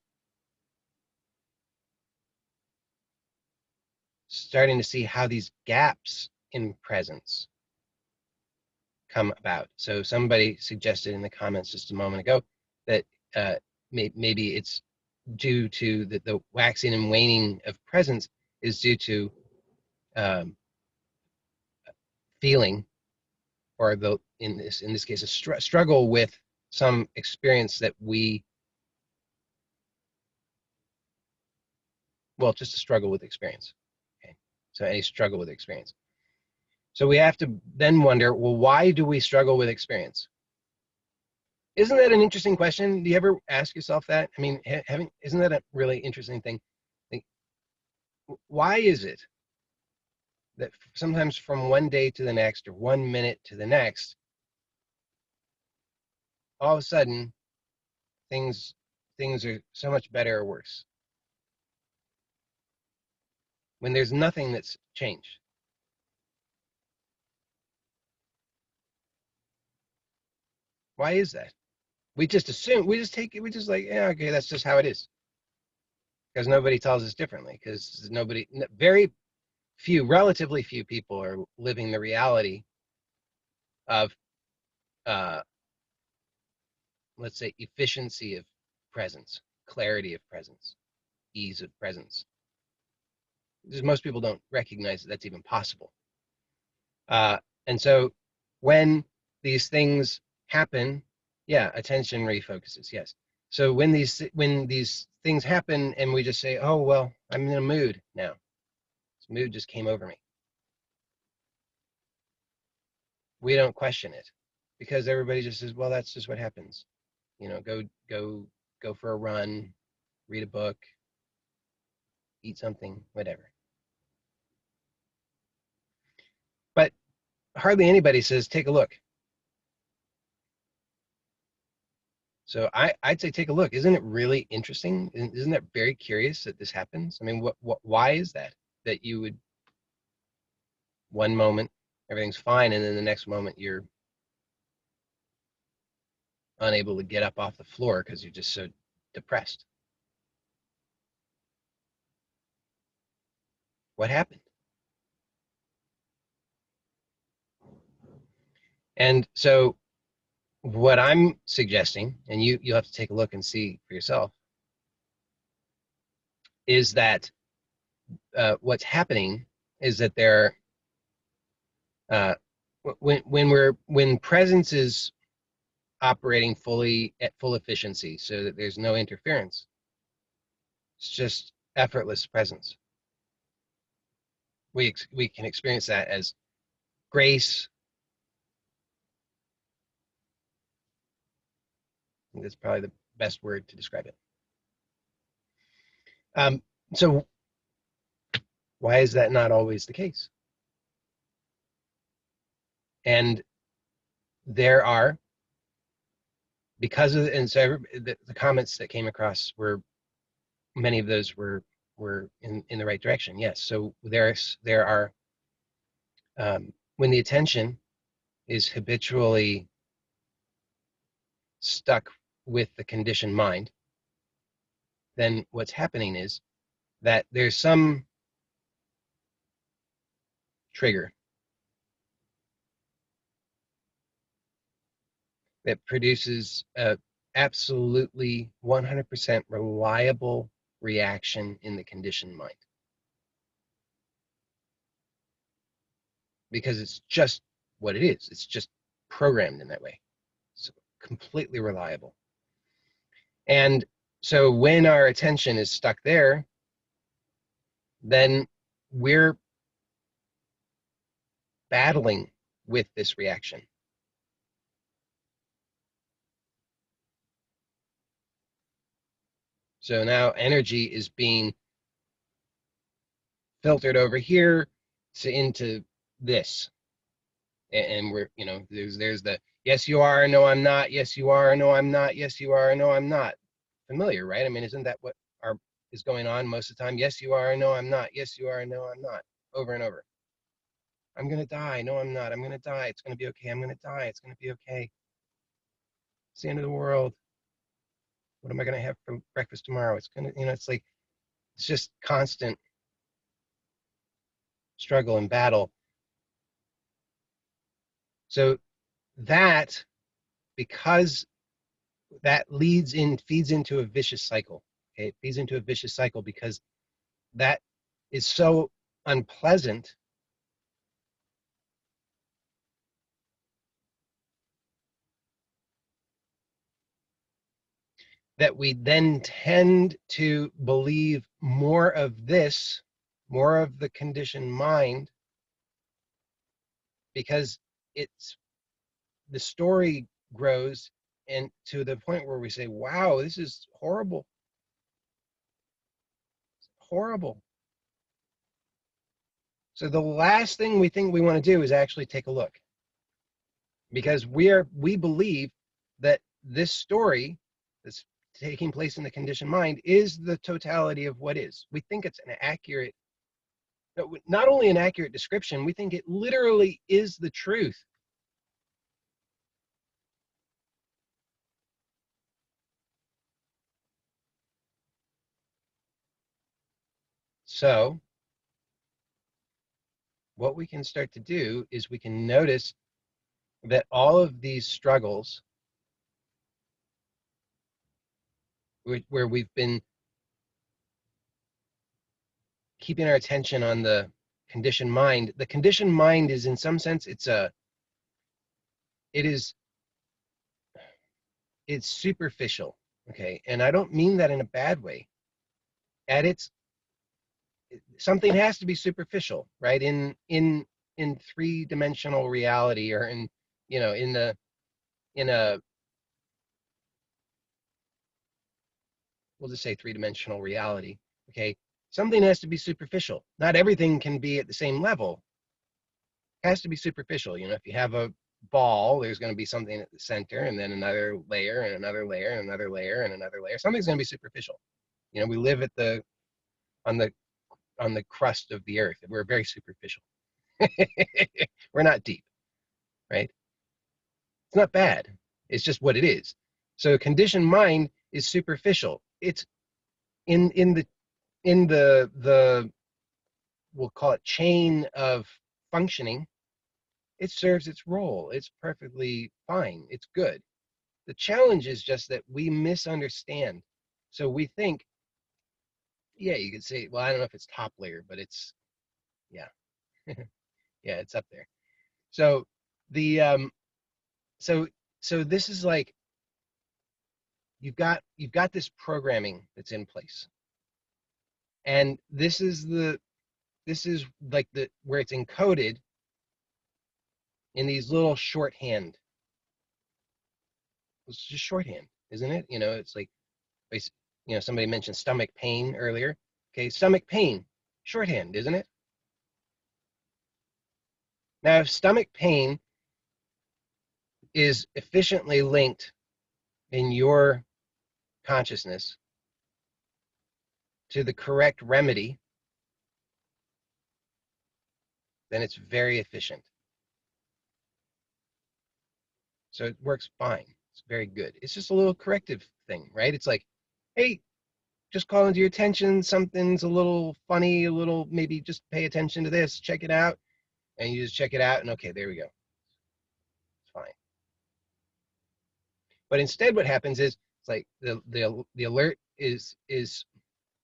starting to see how these gaps in presence come about. So somebody suggested in the comments just a moment ago that maybe it's due to the waxing and waning of presence is due to feeling, or the in this case a struggle with some experience that just a struggle with experience. Okay, so any struggle with experience. So we have to then wonder, well, why do we struggle with experience? Isn't that an interesting question? Do you ever ask yourself that? I mean, isn't that a really interesting thing? Like, why is it that sometimes from one day to the next or 1 minute to the next, all of a sudden things are so much better or worse when there's nothing that's changed? Why is that? We just assume, we just take it, we just like, yeah, okay, that's just how it is. Because nobody tells us differently, because very few, relatively few people are living the reality of, let's say, efficiency of presence, clarity of presence, ease of presence. Because most people don't recognize that that's even possible. And so when these things happen, yeah, attention refocuses, yes. So when these things happen and we just say, oh, well, I'm in a mood now. This mood just came over me. We don't question it because everybody just says, well, that's just what happens. You know, go for a run, read a book, eat something, whatever. But hardly anybody says, take a look. So I'd say take a look. Isn't it really interesting? Isn't that very curious that this happens? I mean, why is that you would, one moment everything's fine and then the next moment you're unable to get up off the floor because you're just so depressed? What happened? And so what I'm suggesting, and you'll have to take a look and see for yourself, is that what's happening is that when presence is operating fully at full efficiency, so that there's no interference, it's just effortless presence. We can experience that as grace. I think that's probably the best word to describe it. So why is that not always the case? And there are, because of, and so the comments that came across were, many of those were in the right direction. Yes. So there are, when the attention is habitually stuck with the conditioned mind, then what's happening is that there's some trigger that produces a absolutely 100% reliable reaction in the conditioned mind, because it's just what it is. It's just programmed in that way. It's completely reliable. And so when our attention is stuck there, then we're battling with this reaction. So now energy is being filtered over here into this. And we're, there's the yes, you are, no, I'm not. Yes, you are, no, I'm not. Yes, you are, no, I'm not. Familiar, right? I mean, isn't that what is going on most of the time? Yes, you are, no, I'm not. Yes, you are, no, I'm not. Over and over. I'm going to die. No, I'm not. I'm going to die. It's going to be okay. I'm going to die. It's going to be okay. It's the end of the world. What am I going to have for breakfast tomorrow? It's going to, it's like, it's just constant struggle and battle. So that, because that feeds into a vicious cycle. Okay, it feeds into a vicious cycle because that is so unpleasant that we then tend to believe more of this, more of the conditioned mind, because it's the story grows and to the point where we say, wow, this is horrible, horrible. So the last thing we think we want to do is actually take a look, because we believe that this story that's taking place in the conditioned mind is the totality of what is. We think it's an accurate, not only an accurate description, we think it literally is the truth. So what we can start to do is we can notice that all of these struggles where we've been keeping our attention on the conditioned mind is, in some sense, it is it's superficial. Okay, and I don't mean that in a bad way. At its Something has to be superficial, right? In three-dimensional reality, or in in the in a we'll just say three-dimensional reality. Okay, something has to be superficial. Not everything can be at the same level. It has to be superficial. If you have a ball, there's going to be something at the center, and then another layer, and another layer, and another layer, and another layer. Something's going to be superficial. We live at the on the on the crust of the earth. We're very superficial. We're not deep, right? It's not bad. It's just what it is. So conditioned mind is superficial. It's in the we'll call it chain of functioning. It serves its role. It's perfectly fine. It's good. The challenge is just that we misunderstand. So we think, yeah, you could say, well, I don't know if it's top layer, but it's, yeah, yeah, it's up there. So the so so this is like you've got this programming that's in place, and this is like the where it's encoded in these little shorthand. It's just shorthand, isn't it? It's like, somebody mentioned stomach pain earlier. Okay, stomach pain, shorthand, isn't it? Now, if stomach pain is efficiently linked in your consciousness to the correct remedy, then it's very efficient. So it works fine. It's very good. It's just a little corrective thing, right? It's like, hey, just calling to your attention, something's a little funny, a little, maybe just pay attention to this, check it out. And you just check it out, and okay, there we go. It's fine. But instead, what happens is it's like the alert is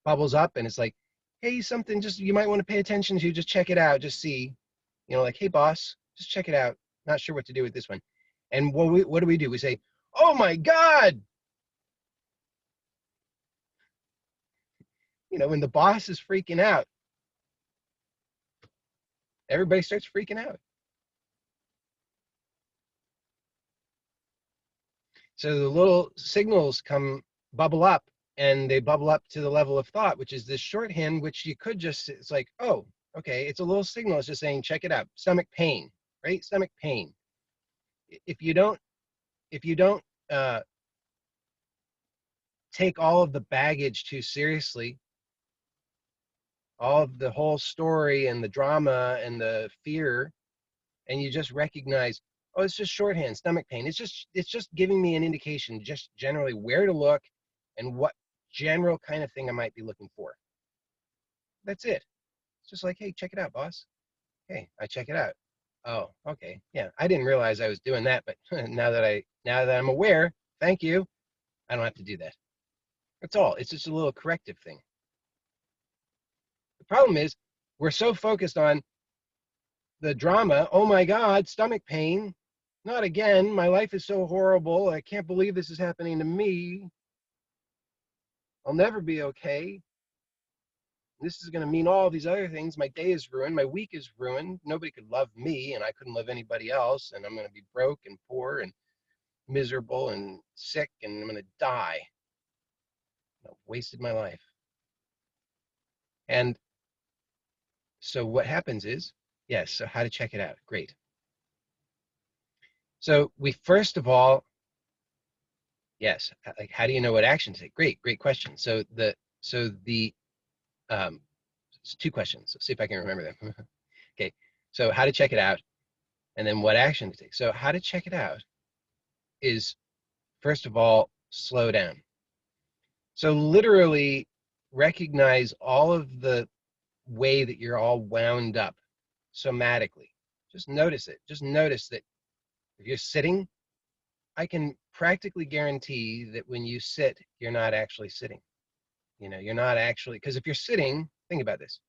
bubbles up, and it's like, hey, something just you might want to pay attention to. Just check it out. Just see, like, hey, boss, just check it out. Not sure what to do with this one. And what do? We say, oh my God. When the boss is freaking out, everybody starts freaking out. So the little signals bubble up, and they bubble up to the level of thought, which is this shorthand, which you could just, it's like, oh, okay, it's a little signal. It's just saying, check it out. Stomach pain, right? Stomach pain. If you don't, if you don't uh, take all of the baggage too seriously, all of the whole story and the drama and the fear, and you just recognize, oh, it's just shorthand, stomach pain. It's just giving me an indication, just generally where to look and what general kind of thing I might be looking for. That's it. It's just like, hey, check it out, boss. Hey, I check it out. Oh, okay. Yeah, I didn't realize I was doing that, but now that I'm aware, thank you. I don't have to do that. That's all. It's just a little corrective thing. The problem is we're so focused on the drama. Oh my God, stomach pain. Not again. My life is so horrible. I can't believe this is happening to me. I'll never be okay. This is going to mean all these other things. My day is ruined. My week is ruined. Nobody could love me, and I couldn't love anybody else. And I'm going to be broke and poor and miserable and sick, and I'm going to die. I've wasted my life. And so what happens is, yes, so how to check it out. Great. So we first of all, yes, like how do you know what action to take? Great question. Um, it's two questions. Let's see if I can remember them. Okay, so how to check it out, and then what action to take. So how to check it out is, first of all, slow down. So literally recognize all of the way that you're all wound up somatically. Just notice it. Just notice that if you're sitting, I can practically guarantee that when you sit, you're not actually sitting. You're not actually, because if you're sitting, think about this.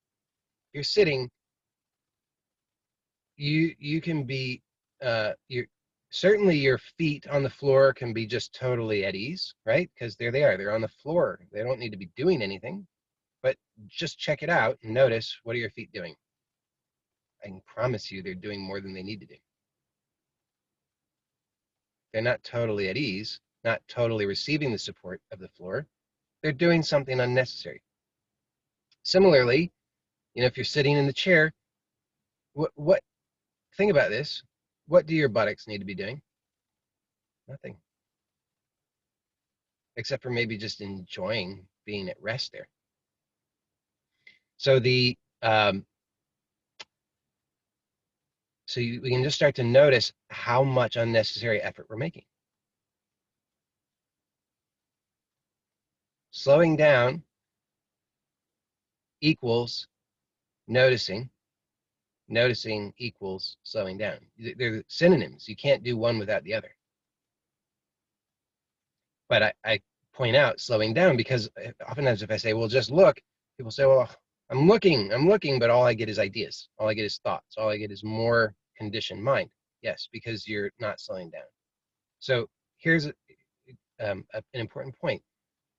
If you're sitting, you can be you're certainly your feet on the floor can be just totally at ease, right? Because there they are, they're on the floor. They don't need to be doing anything, but just check it out and notice, what are your feet doing? I can promise you they're doing more than they need to do. They're not totally at ease, not totally receiving the support of the floor. They're doing something unnecessary. Similarly, if you're sitting in the chair, what think about this. What do your buttocks need to be doing? Nothing. Except for maybe just enjoying being at rest there. So we can just start to notice how much unnecessary effort we're making. Slowing down equals noticing. Noticing equals slowing down. They're synonyms. You can't do one without the other. But I point out slowing down because oftentimes if I say, well, just look, people say, well, I'm looking, but all I get is ideas. All I get is thoughts. All I get is more conditioned mind. Yes, because you're not slowing down. So here's an important point.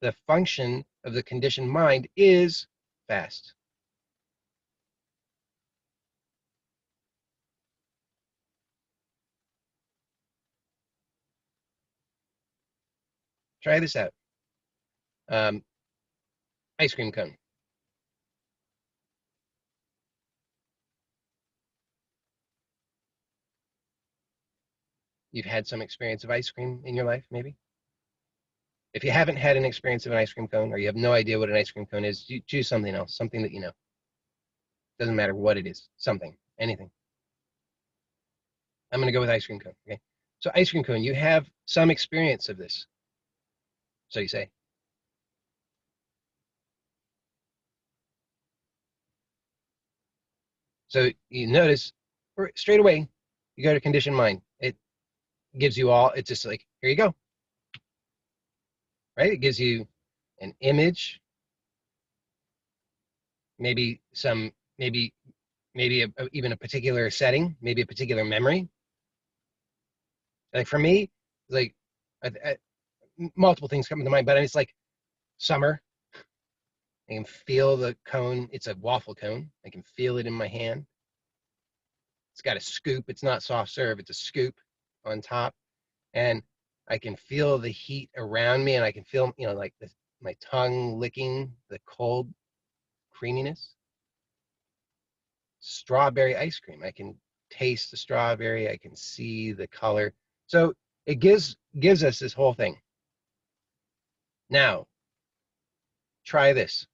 The function of the conditioned mind is fast. Try this out. Ice cream cone. You've had some experience of ice cream in your life, maybe? If you haven't had an experience of an ice cream cone, or you have no idea what an ice cream cone is, you choose something else, something that you know. Doesn't matter what it is, something, anything. I'm going to go with ice cream cone. Okay. So ice cream cone, you have some experience of this. So you say. So you notice straight away, you go to conditioned mind. It gives you all, it's just like, here you go. Right? It gives you an image, maybe even a particular setting, maybe a particular memory. Like for me, like multiple things come to mind, but it's like summer. I can feel the cone. It's a waffle cone. I can feel it in my hand. It's got a scoop. It's not soft serve. It's a scoop on top. And I can feel the heat around me, and I can feel, like my tongue licking the cold creaminess. Strawberry ice cream. I can taste the strawberry. I can see the color. So it gives us this whole thing. Now, try this.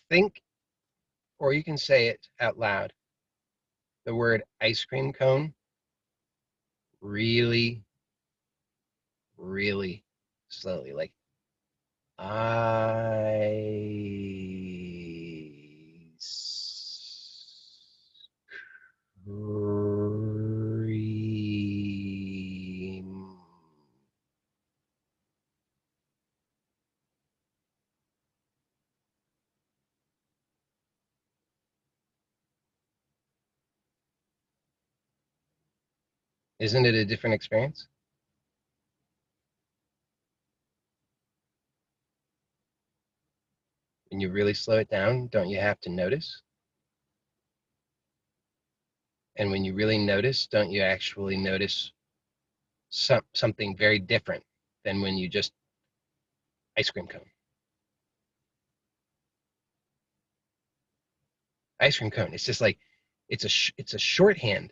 Think, or you can say it out loud, the word ice cream cone really, really slowly. Like ice cream. Isn't it a different experience? When you really slow it down, don't you have to notice? And when you really notice, don't you actually notice something very different than when you just ice cream cone? Ice cream cone. It's just like it's a shorthand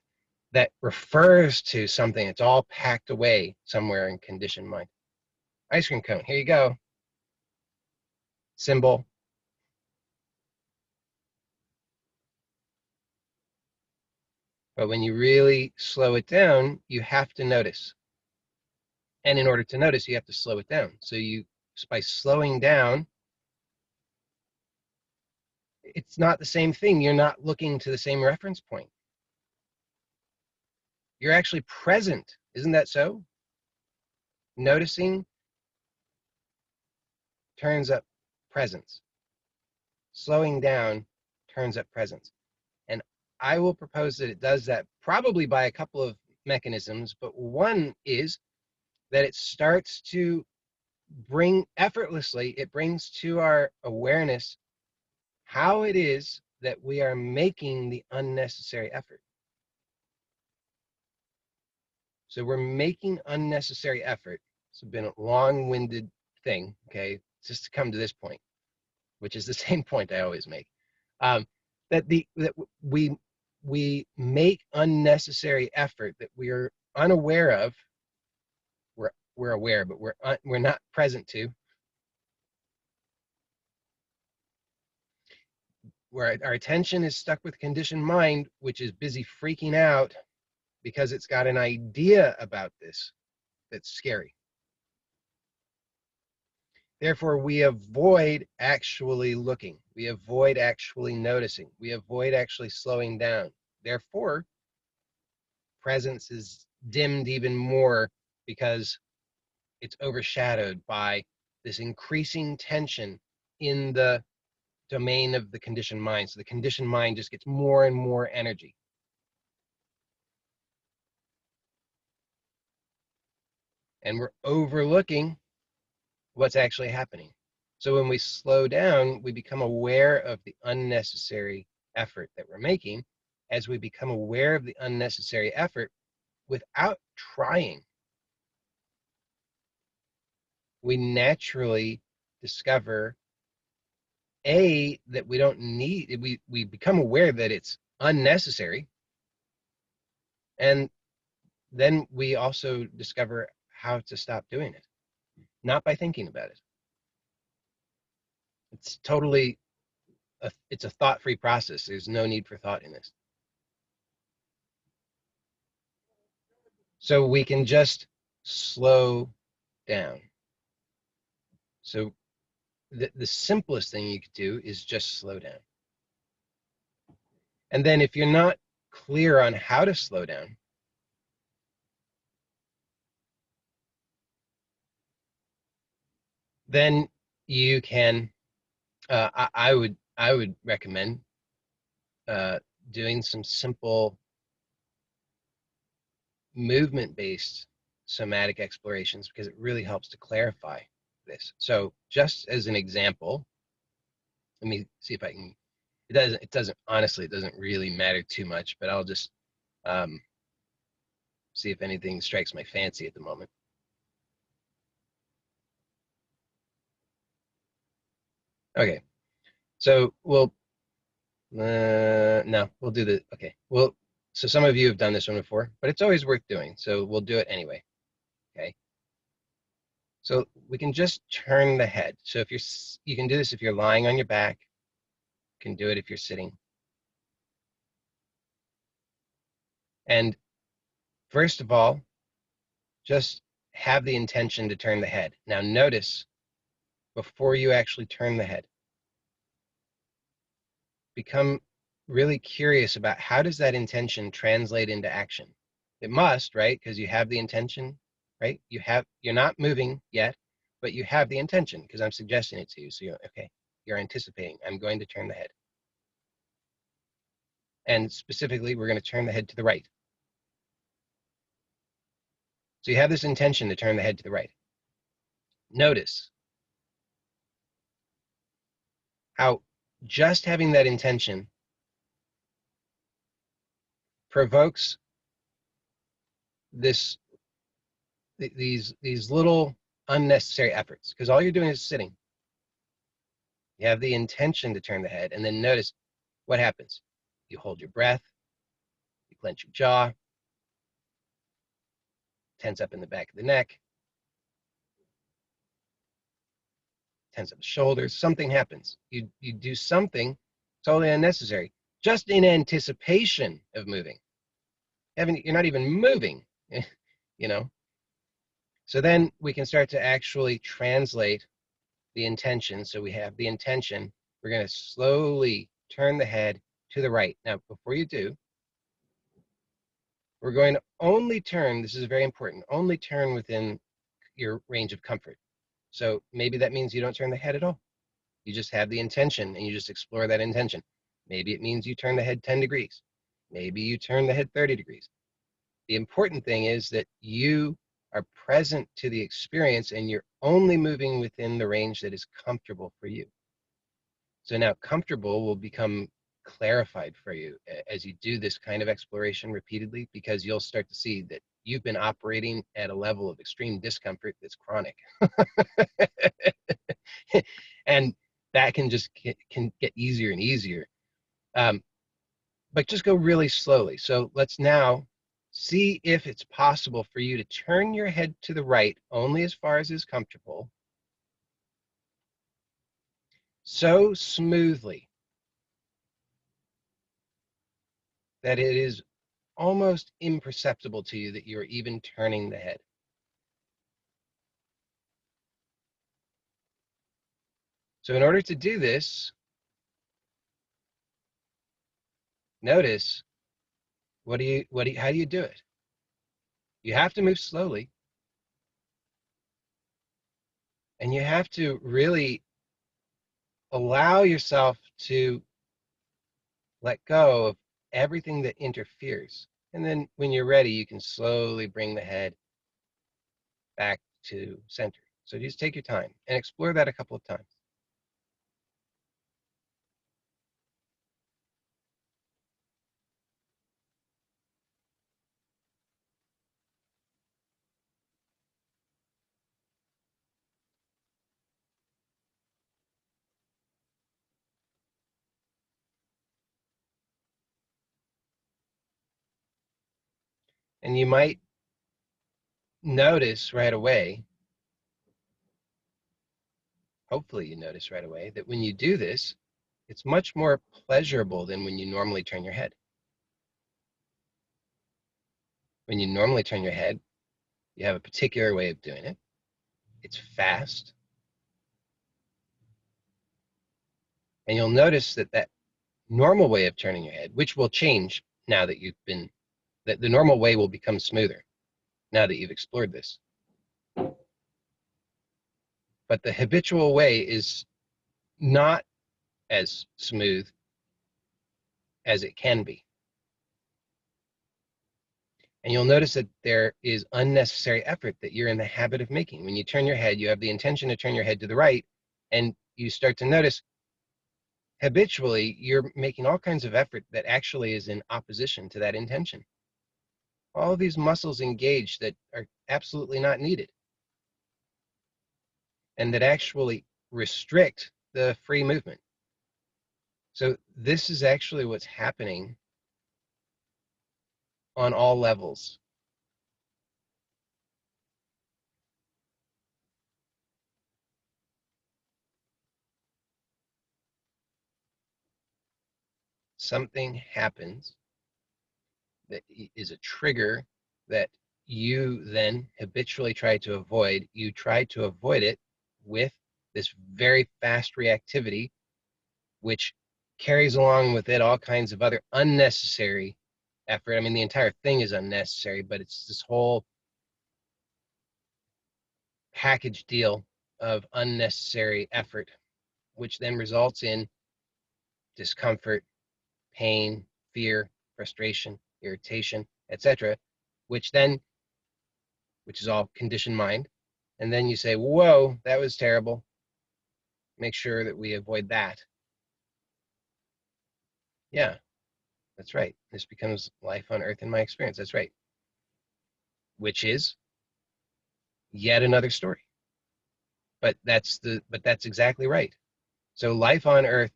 that refers to something that's all packed away somewhere in conditioned mind. Ice cream cone. Here you go. Symbol. But when you really slow it down, you have to notice. And in order to notice, you have to slow it down. So by slowing down, it's not the same thing. You're not looking to the same reference point. You're actually present. Isn't that so? Noticing turns up presence. Slowing down turns up presence. And I will propose that it does that probably by a couple of mechanisms, but one is that it starts to bring effortlessly, it brings to our awareness how it is that we are making the unnecessary effort. So we're making unnecessary effort. It's been a long-winded thing, okay, just to come to this point, which is the same point I always make. That we make unnecessary effort that we are unaware of. We're aware, but we're not present to. Where our attention is stuck with conditioned mind, which is busy freaking out because it's got an idea about this that's scary. Therefore, we avoid actually looking. We avoid actually noticing. We avoid actually slowing down. Therefore, presence is dimmed even more because it's overshadowed by this increasing tension in the domain of the conditioned mind. So the conditioned mind just gets more and more energy. And we're overlooking what's actually happening. So when we slow down, we become aware of the unnecessary effort that we're making. As we become aware of the unnecessary effort without trying, we naturally discover that we don't need, we become aware that it's unnecessary, and then we also discover how to stop doing it, not by thinking about it. It's totally it's a thought-free process. There's no need for thought in this. So we can just slow down. So the simplest thing you could do is just slow down. And then if you're not clear on how to slow down, then you can, I would recommend doing some simple movement-based somatic explorations, because it really helps to clarify this. So just as an example, let me see if I can, it doesn't honestly, it doesn't really matter too much, but I'll just See if anything strikes my fancy at the moment. Okay, so we'll no, we'll do the okay. Well, so some of you have done this one before, but it's always worth doing. So we'll do it anyway. Okay. So we can just turn the head. So if you can do this if you're lying on your back. You can do it if you're sitting. And first of all, just have the intention to turn the head. Now notice before you actually turn the head, become really curious about how does that intention translate into action? It must, right? Because you have the intention, right? You're not moving yet, but you have the intention because I'm suggesting it to you. So you're anticipating, I'm going to turn the head. And specifically, we're going to turn the head to the right. So you have this intention to turn the head to the right. Notice how just having that intention provokes these little unnecessary efforts, because all you're doing is sitting. You have the intention to turn the head, and then notice what happens. You hold your breath, you clench your jaw, tense up in the back of the neck, tense up the shoulders. Something happens. You do something totally unnecessary, just in anticipation of moving. You're not even moving, you know. So then we can start to actually translate the intention. So we have the intention. We're going to slowly turn the head to the right. Now, before you do, we're going to only turn, this is very important, only turn within your range of comfort. So maybe that means you don't turn the head at all. You just have the intention and you just explore that intention. Maybe it means you turn the head 10 degrees. Maybe you turn the head 30 degrees. The important thing is that you are present to the experience and you're only moving within the range that is comfortable for you. So now comfortable will become clarified for you as you do this kind of exploration repeatedly, because you'll start to see that you've been operating at a level of extreme discomfort that's chronic. And that can get easier and easier. But just go really slowly. So let's now see if it's possible for you to turn your head to the right only as far as is comfortable, so smoothly that it is almost imperceptible to you that you're even turning the head. So in order to do this, notice how do you do it? You have to move slowly, and you have to really allow yourself to let go of everything that interferes. And then when you're ready, you can slowly bring the head back to center. So just take your time and explore that a couple of times. And you might notice right away, hopefully you notice right away, that when you do this, it's much more pleasurable than when you normally turn your head. When you normally turn your head, you have a particular way of doing it. It's fast. And you'll notice that that normal way of turning your head, which will change now that that the normal way will become smoother now that you've explored this. But the habitual way is not as smooth as it can be. And you'll notice that there is unnecessary effort that you're in the habit of making. When you turn your head, you have the intention to turn your head to the right, and you start to notice habitually you're making all kinds of effort that actually is in opposition to that intention. all of these muscles engaged that are absolutely not needed and that actually restrict the free movement. So this is actually what's happening on all levels. Something happens that is a trigger that you then habitually try to avoid. You try to avoid it with this very fast reactivity, which carries along with it all kinds of other unnecessary effort. I mean, the entire thing is unnecessary, but it's this whole package deal of unnecessary effort, which then results in discomfort, pain, fear, frustration, irritation, etc., which is all conditioned mind. And then you say, whoa, that was terrible. Make sure that we avoid that. Yeah, that's right. This becomes life on earth in my experience. That's right. Which is yet another story. But that's exactly right. So life on earth,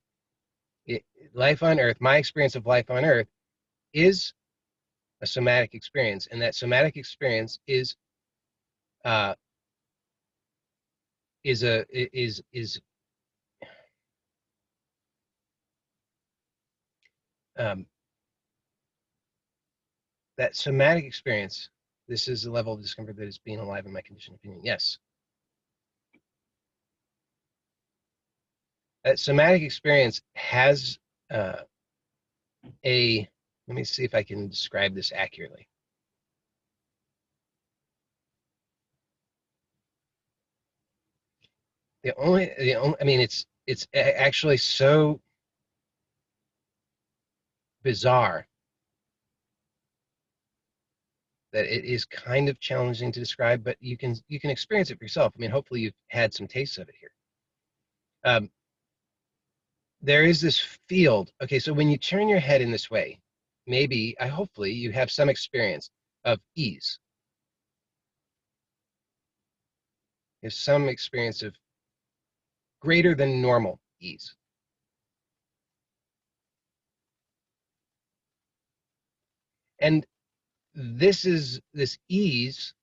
my experience of life on earth is a somatic experience, and that somatic experience uh, is um, that somatic experience. This is a level of discomfort that is being alive in my conditioned opinion. Yes, that somatic experience has uh, a. Let me see if I can describe this accurately. I mean, it's actually so bizarre that it is kind of challenging to describe, but you can experience it for yourself. I mean, hopefully you've had some tastes of it here. Um, there is this field. Okay, so when you turn your head in this way, hopefully you have some experience of ease. You have some experience of greater than normal ease. And this ease,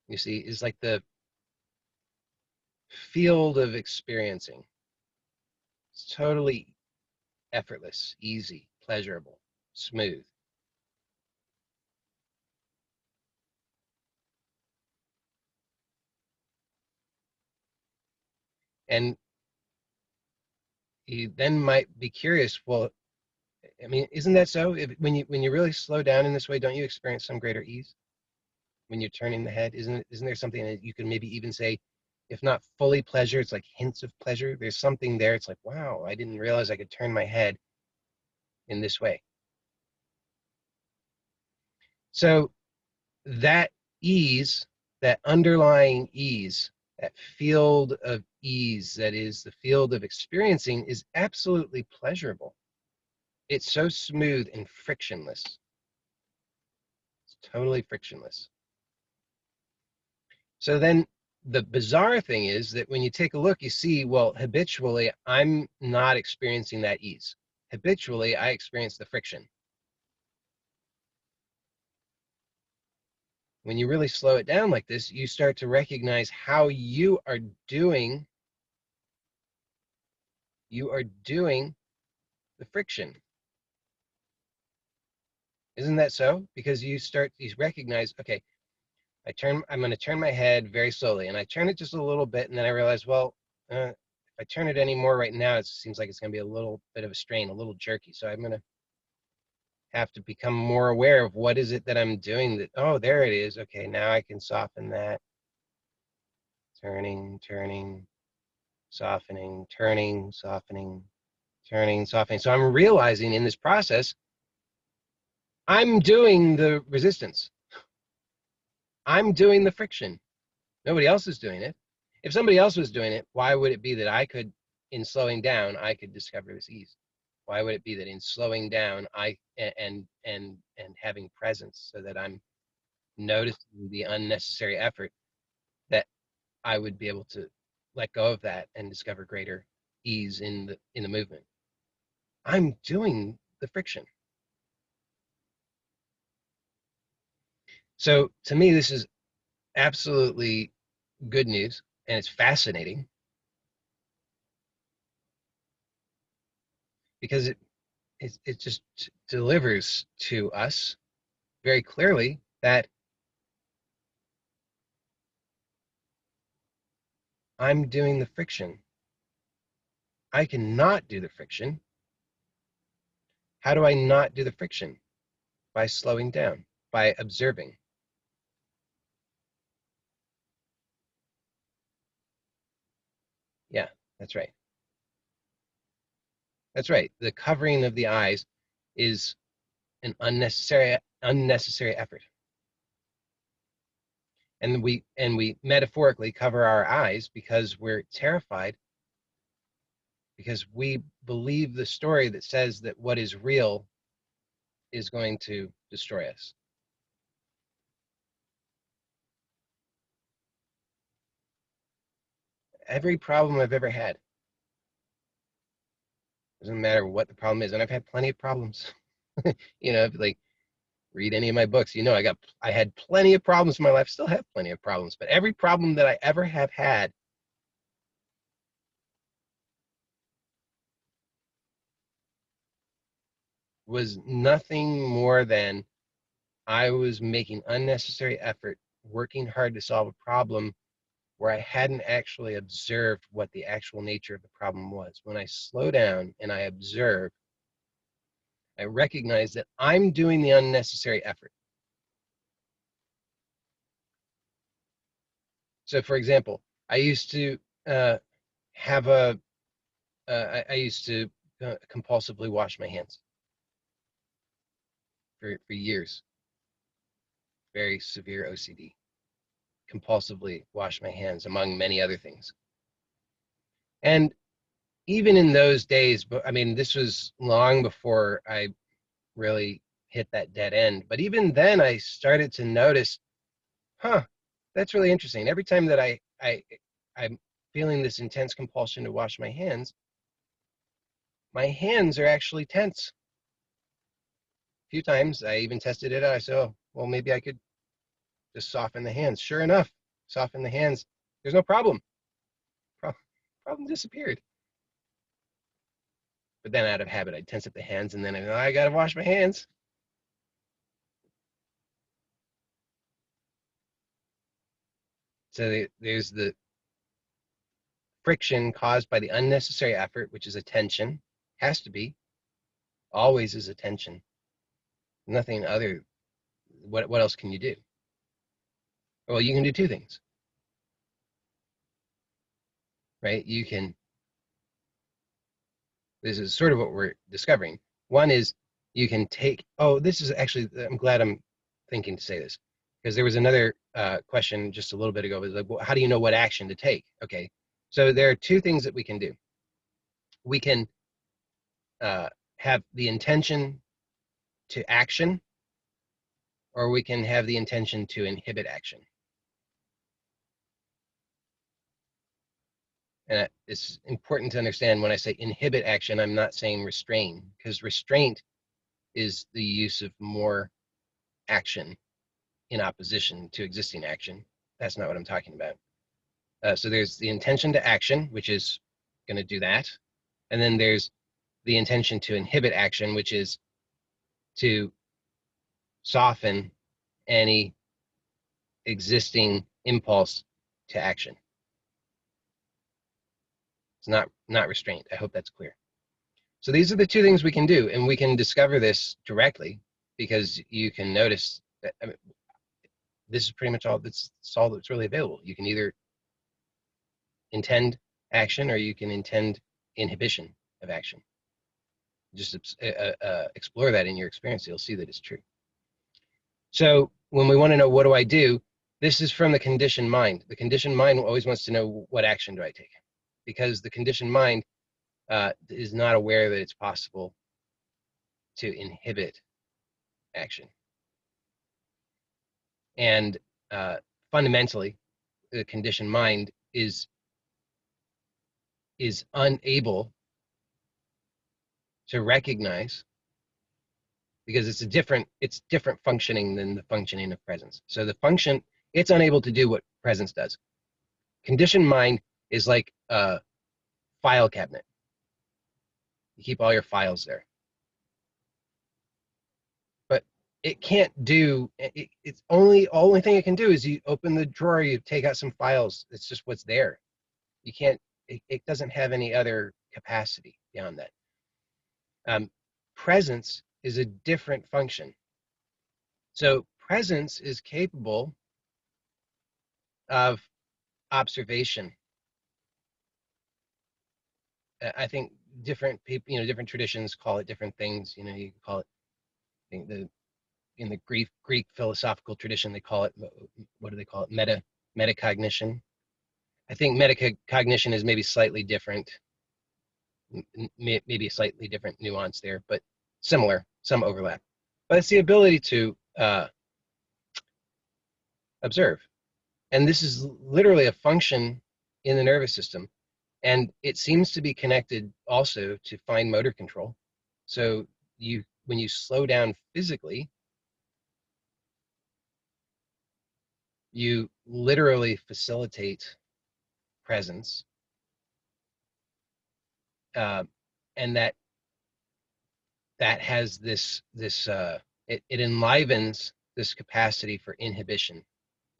you see, is like the field of experiencing. It's totally effortless, easy, pleasurable, smooth. And you then might be curious, well, I mean, isn't that so? When you really slow down in this way, don't you experience some greater ease when you're turning the head? Isn't there something that you can maybe even say, if not fully pleasure, it's like hints of pleasure. There's something there. It's like, wow, I didn't realize I could turn my head in this way. So that ease, that underlying ease, that field of ease, that is the field of experiencing, is absolutely pleasurable. It's so smooth and frictionless. It's totally frictionless. So then the bizarre thing is that when you take a look, you see, well, habitually, I'm not experiencing that ease. Habitually, I experience the friction. When you really slow it down like this, you start to recognize how you are doing the friction. Isn't that so? Because you recognize, okay, I'm going to turn my head very slowly, and I turn it just a little bit, and then I realize, well, if I turn it any more right now, it seems like it's going to be a little bit of a strain, a little jerky. So I'm going to have to become more aware of what is it that I'm doing that, oh, there it is. Okay, now I can soften that. Turning, turning, softening, turning, softening, turning, softening. So I'm realizing in this process, I'm doing the resistance. I'm doing the friction. Nobody else is doing it. If somebody else was doing it, why would it be that I could, in slowing down, I could discover this ease? Why would it be that in slowing down, and having presence, so that I'm noticing the unnecessary effort, that I would be able to let go of that and discover greater ease in the movement? I'm doing the friction. So to me, this is absolutely good news, and it's fascinating because it just delivers to us very clearly that I'm doing the friction. I cannot do the friction. How do I not do the friction? By slowing down, by observing. Yeah, that's right. That's right. The covering of the eyes is an unnecessary effort. And we metaphorically cover our eyes because we're terrified, because we believe the story that says that what is real is going to destroy us. Every problem I've ever had, doesn't matter what the problem is, and I've had plenty of problems. Like, read any of my books, I had plenty of problems in my life, still have plenty of problems, but every problem that I ever have had was nothing more than I was making unnecessary effort, working hard to solve a problem where I hadn't actually observed what the actual nature of the problem was. When I slow down and I observe, I recognize that I'm doing the unnecessary effort. So, for example, I used to have a, I used to compulsively wash my hands for years, very severe OCD, compulsively wash my hands, among many other things. And even in those days, but I mean, this was long before I really hit that dead end. But even then, I started to notice, huh, that's really interesting. Every time that I'm feeling this intense compulsion to wash my hands are actually tense. A few times I even tested it out. I said, oh, well, maybe I could just soften the hands. Sure enough, soften the hands. There's no problem. Pro- Problem disappeared. But then out of habit, I'd tense up the hands, and then I got to wash my hands. So there's the friction caused by the unnecessary effort, which is attention, has to be, always is attention. Nothing other. What else can you do? Well, you can do two things, right? This is sort of what we're discovering. One is you can take, oh, this is actually, I'm glad I'm thinking to say this, because there was another question just a little bit ago. It was like, well, how do you know what action to take? Okay, so there are two things that we can do. We can have the intention to action, or we can have the intention to inhibit action. And it's important to understand, when I say inhibit action, I'm not saying restrain, because restraint is the use of more action in opposition to existing action. That's not what I'm talking about. So there's the intention to action, which is going to do that. And then there's the intention to inhibit action, which is to soften any existing impulse to action. It's not restraint. I hope that's clear. So these are the two things we can do, and we can discover this directly, because you can notice that, I mean, this is pretty much all that's really available. You can either intend action, or you can intend inhibition of action. Just explore that in your experience. You'll see that it's true. So when we want to know, what do I do? This is from the conditioned mind. The conditioned mind always wants to know, what action do I take? Because the conditioned mind is not aware that it's possible to inhibit action. And fundamentally, the conditioned mind is unable to recognize, because it's different functioning than the functioning of presence. So the function, it's unable to do what presence does. Conditioned mind is like a file cabinet. You keep all your files there. But it can't do, it's only thing it can do is you open the drawer, you take out some files. It's just what's there. You can't, it doesn't have any other capacity beyond that. Presence is a different function. So presence is capable of observation. I think different people, different traditions call it different things. You can call it, I think in the Greek philosophical tradition, they call it, what do they call it? Metacognition. I think metacognition is maybe slightly different, maybe a slightly different nuance there, but similar, some overlap. But it's the ability to observe. And this is literally a function in the nervous system. And it seems to be connected also to fine motor control. So when you slow down physically, you literally facilitate presence, and that has this it enlivens this capacity for inhibition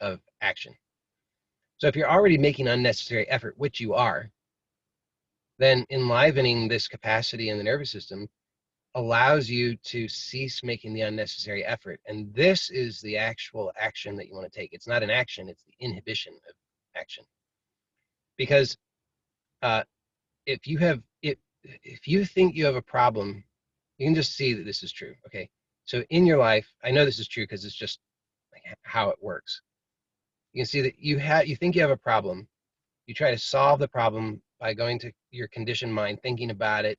of action. So if you're already making unnecessary effort, which you are, then enlivening this capacity in the nervous system allows you to cease making the unnecessary effort. And this is the actual action that you want to take. It's not an action, it's the inhibition of action. Because if you think you have a problem, you can just see that this is true. Okay, so in your life, I know this is true because it's just like how it works. You can see that you think you have a problem. You try to solve the problem by going to your conditioned mind, thinking about it,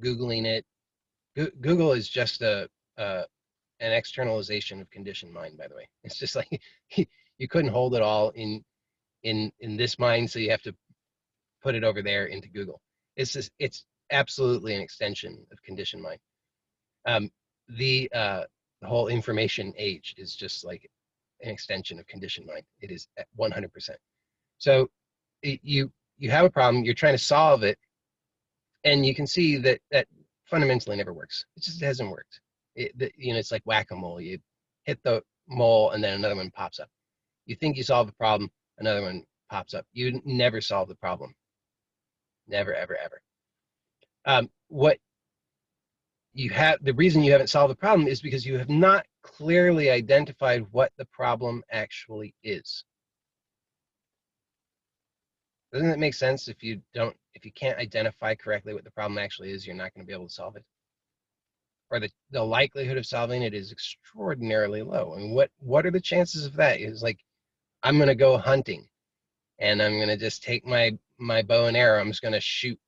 Googling it. Google is just an externalization of conditioned mind, by the way. It's just like you couldn't hold it all in this mind, so you have to put it over there into Google. It's absolutely an extension of conditioned mind. The whole information age is just like an extension of conditioned mind. It is at 100%. So you have a problem, you're trying to solve it, and you can see that fundamentally never works. It just hasn't worked. It's like whack-a-mole. You hit the mole and then another one pops up. You think you solve the problem, another one pops up. You never solve the problem. Never, ever, ever. The reason you haven't solved the problem is because you have not clearly identified what the problem actually is. Doesn't it make sense? If you can't identify correctly what the problem actually is, you're not going to be able to solve it. Or the likelihood of solving it is extraordinarily low. I mean, what are the chances of that? It's like, I'm going to go hunting and I'm going to just take my bow and arrow. I'm just going to shoot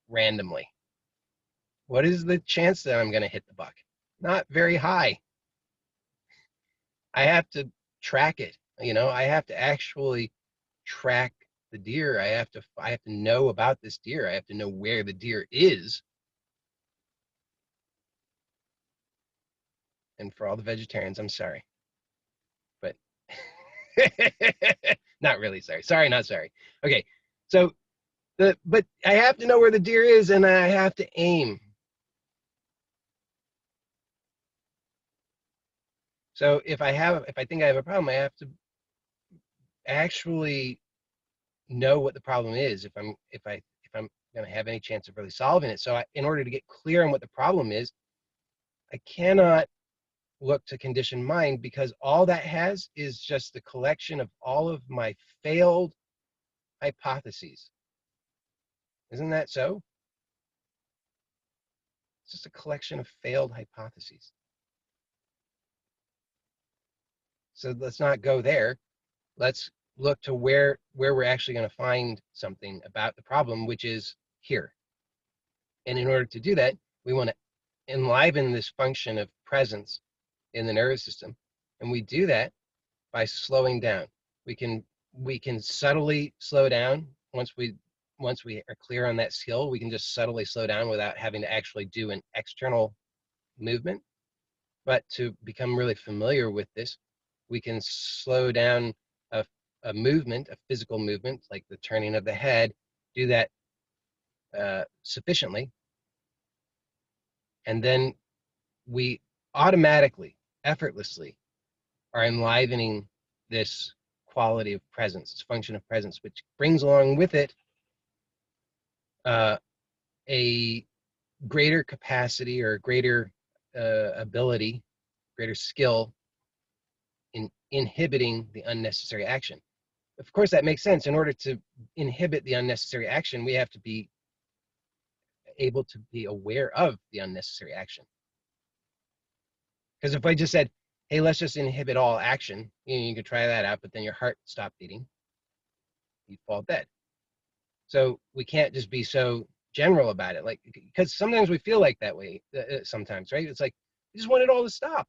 randomly. What is the chance that I'm going to hit the buck? Not very high. I have to track it. I have to actually track the deer. I have to know about this deer. I have to know where the deer is. And for all the vegetarians, I'm sorry, but not really sorry. Sorry, not sorry. Okay, so but I have to know where the deer is, and I have to aim. So if I think I have a problem, I have to actually know what the problem is if I'm going to have any chance of really solving it. So in order to get clear on what the problem is, I cannot look to conditioned mind, because all that has is just the collection of all of my failed hypotheses. Isn't that so? It's just a collection of failed hypotheses. So let's not go there. Let's look to where we're actually going to find something about the problem, which is here. And in order to do that, we want to enliven this function of presence in the nervous system. And we do that by slowing down. We can subtly slow down once we are clear on that skill. We can just subtly slow down without having to actually do an external movement. But to become really familiar with this, we can slow down a movement, a physical movement, like the turning of the head, do that sufficiently, and then we automatically, effortlessly, are enlivening this quality of presence, this function of presence, which brings along with it a greater capacity or greater ability, greater skill in inhibiting the unnecessary action. Of course, that makes sense. In order to inhibit the unnecessary action, we have to be able to be aware of the unnecessary action. Because if I just said, hey, let's just inhibit all action, you could try that out, but then your heart stopped beating, you fall dead. So we can't just be so general about it, like, because sometimes we feel like that way, sometimes, right? It's like, you just want it all to stop.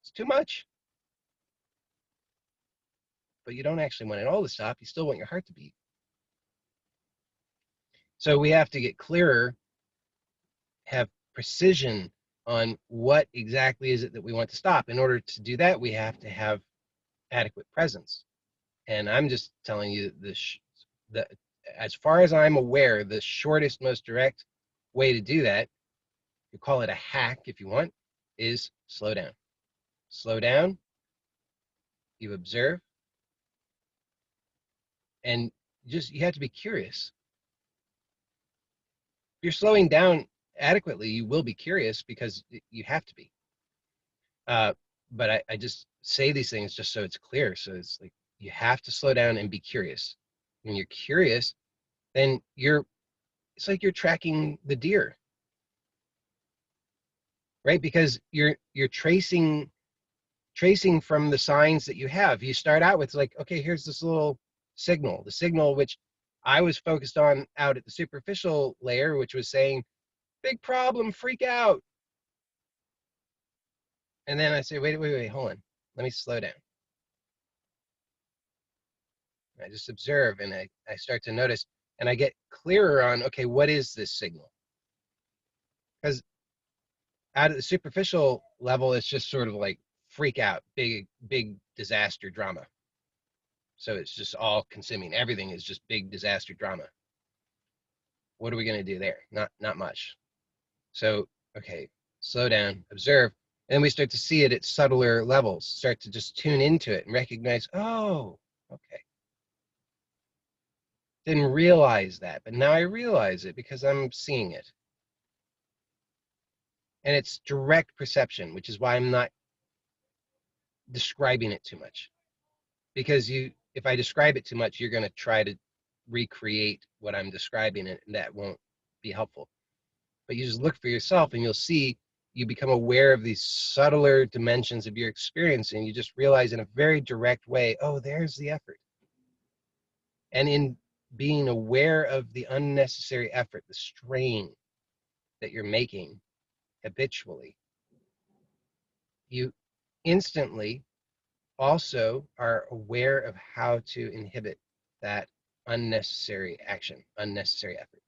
It's too much. But you don't actually want it all to stop. You still want your heart to beat. So we have to get clearer, have precision on what exactly is it that we want to stop. In order to do that, we have to have adequate presence. And I'm just telling you the as far as I'm aware, the shortest, most direct way to do that, you call it a hack if you want, is slow down. Slow down, you observe, and you have to be curious. If you're slowing down adequately, you will be curious because you have to be. But I just say these things just so it's clear. So it's like you have to slow down and be curious. When you're curious, then it's like you're tracking the deer, right? Because you're tracing from the signs that you have. You start out with like, okay, here's this little signal, the signal which I was focused on out at the superficial layer, which was saying, big problem, freak out. And then I say, wait, hold on. Let me slow down. I just observe and I start to notice and I get clearer on, okay, what is this signal? Because out at the superficial level, it's just sort of like freak out, big disaster drama. So it's just all consuming. Everything is just big disaster drama. What are we going to do there? Not much. So, okay, slow down, observe, and then we start to see it at subtler levels, start to just tune into it and recognize, oh, okay. Didn't realize that, but now I realize it because I'm seeing it. And it's direct perception, which is why I'm not describing it too much. Because if I describe it too much, you're going to try to recreate what I'm describing, and that won't be helpful. But you just look for yourself and you'll see you become aware of these subtler dimensions of your experience, and you just realize in a very direct way, oh, there's the effort. And in being aware of the unnecessary effort, the strain that you're making habitually, you instantly also are aware of how to inhibit that unnecessary action, unnecessary effort.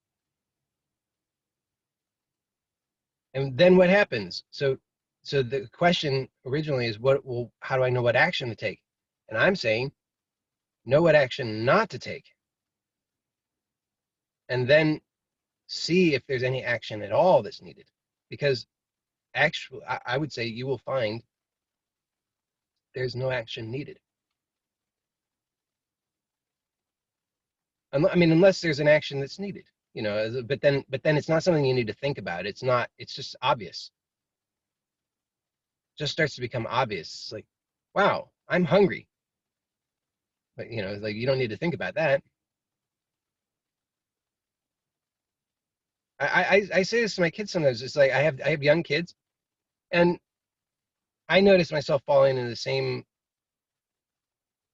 And then what happens? So the question originally is, how do I know what action to take? And I'm saying, know what action not to take. And then see if there's any action at all that's needed. Because actually, I would say you will find there's no action needed. I mean, unless there's an action that's needed, but then it's not something you need to think about. It's not, it's just obvious. Just starts to become obvious. It's like, wow, I'm hungry. But like you don't need to think about that. I say this to my kids sometimes. It's like I have young kids, and I notice myself falling into the same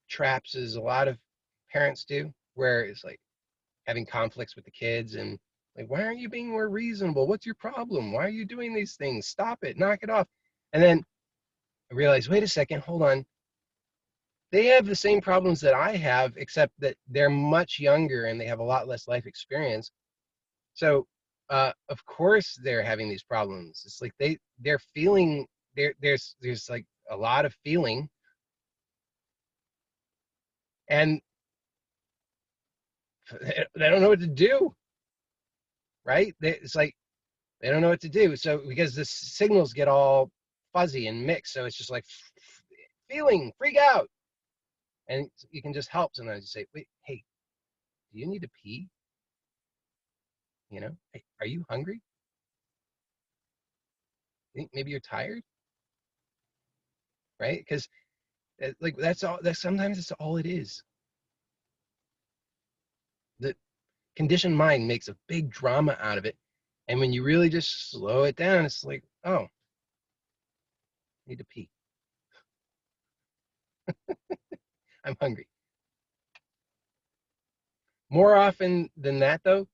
traps as a lot of parents do, where it's like having conflicts with the kids and Like, why aren't you being more reasonable? What's your problem? Why are you doing these things? Stop it, knock it off. And then I realized, wait a second, hold on. They have the same problems that I have, except that they're much younger and they have a lot less life experience. So, of course, they're having these problems. It's like they're feeling there's like a lot of feeling, and they don't know what to do, right? It's like they don't know what to do. So because the signals get all fuzzy and mixed, so it's just like feeling, freak out, and you can just help sometimes. You say, wait, hey, do you need to pee? Hey, are you hungry? Think maybe you're tired, right? Because like that's all. That sometimes it's all it is. The conditioned mind makes a big drama out of it, and when you really just slow it down, it's like, oh, I need to pee. I'm hungry. More often than that, though,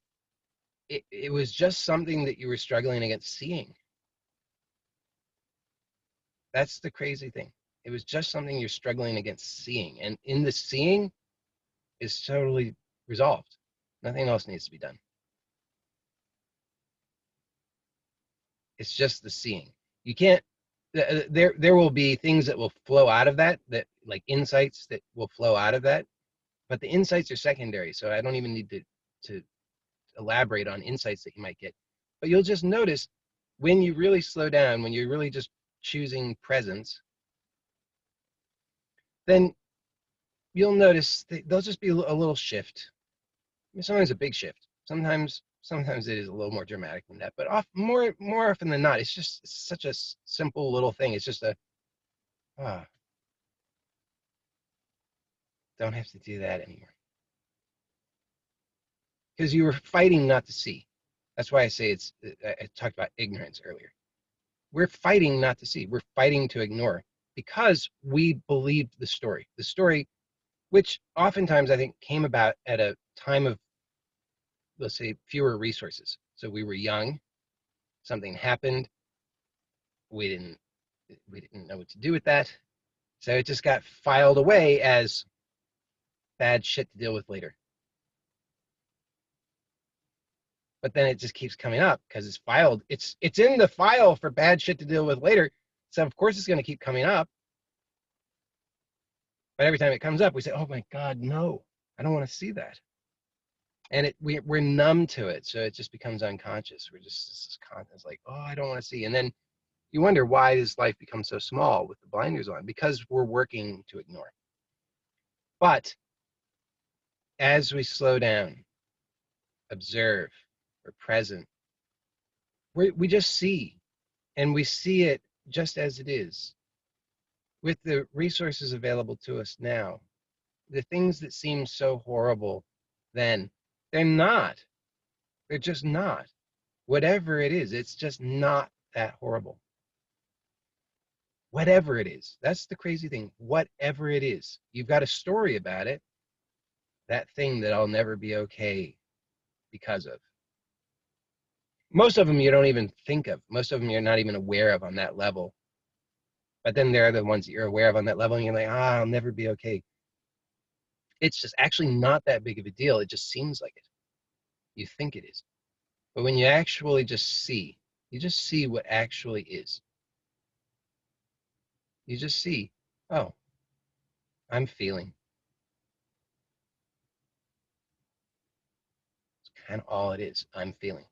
it was just something that you were struggling against seeing. That's the crazy thing. It was just something you're struggling against seeing. And in the seeing is totally resolved. Nothing else needs to be done. It's just the seeing. You can't, there will be things that will flow out of that, like insights that will flow out of that. But the insights are secondary. So I don't even need to elaborate on insights that you might get. But you'll just notice when you really slow down, when you're really just choosing presence, then you'll notice there'll just be a little shift. I mean, sometimes a big shift. Sometimes it is a little more dramatic than that. But more often than not, it's such a simple little thing. It's just ah, don't have to do that anymore. Because you were fighting not to see. That's why I say I talked about ignorance earlier. We're fighting not to see. We're fighting to ignore because we believed the story. The story, which oftentimes I think came about at a time of, let's say, fewer resources. So we were young, something happened, we didn't we didn't know what to do with that. So it just got filed away as bad shit to deal with later. But then it just keeps coming up because it's filed. It's in the file for bad shit to deal with later. So of course it's going to keep coming up. But every time it comes up, we say, "Oh my God, no! I don't want to see that." And we're numb to it, so it just becomes unconscious. We're just it's like, "Oh, I don't want to see." And then you wonder why does life become so small with the blinders on? Because we're working to ignore. But as we slow down, observe, we're present, we just see, and we see it just as it is. With the resources available to us now, the things that seem so horrible then, they're not. They're just not. Whatever it is, it's just not that horrible. Whatever it is. That's the crazy thing. Whatever it is, you've got a story about it, that thing that I'll never be okay because of. Most of them you don't even think of. Most of them you're not even aware of on that level. But then there are the ones that you're aware of on that level, and you're like, I'll never be okay. It's just actually not that big of a deal. It just seems like it. You think it is. But when you actually you just see what actually is. You just see, oh, I'm feeling. It's kind of all it is. I'm feeling.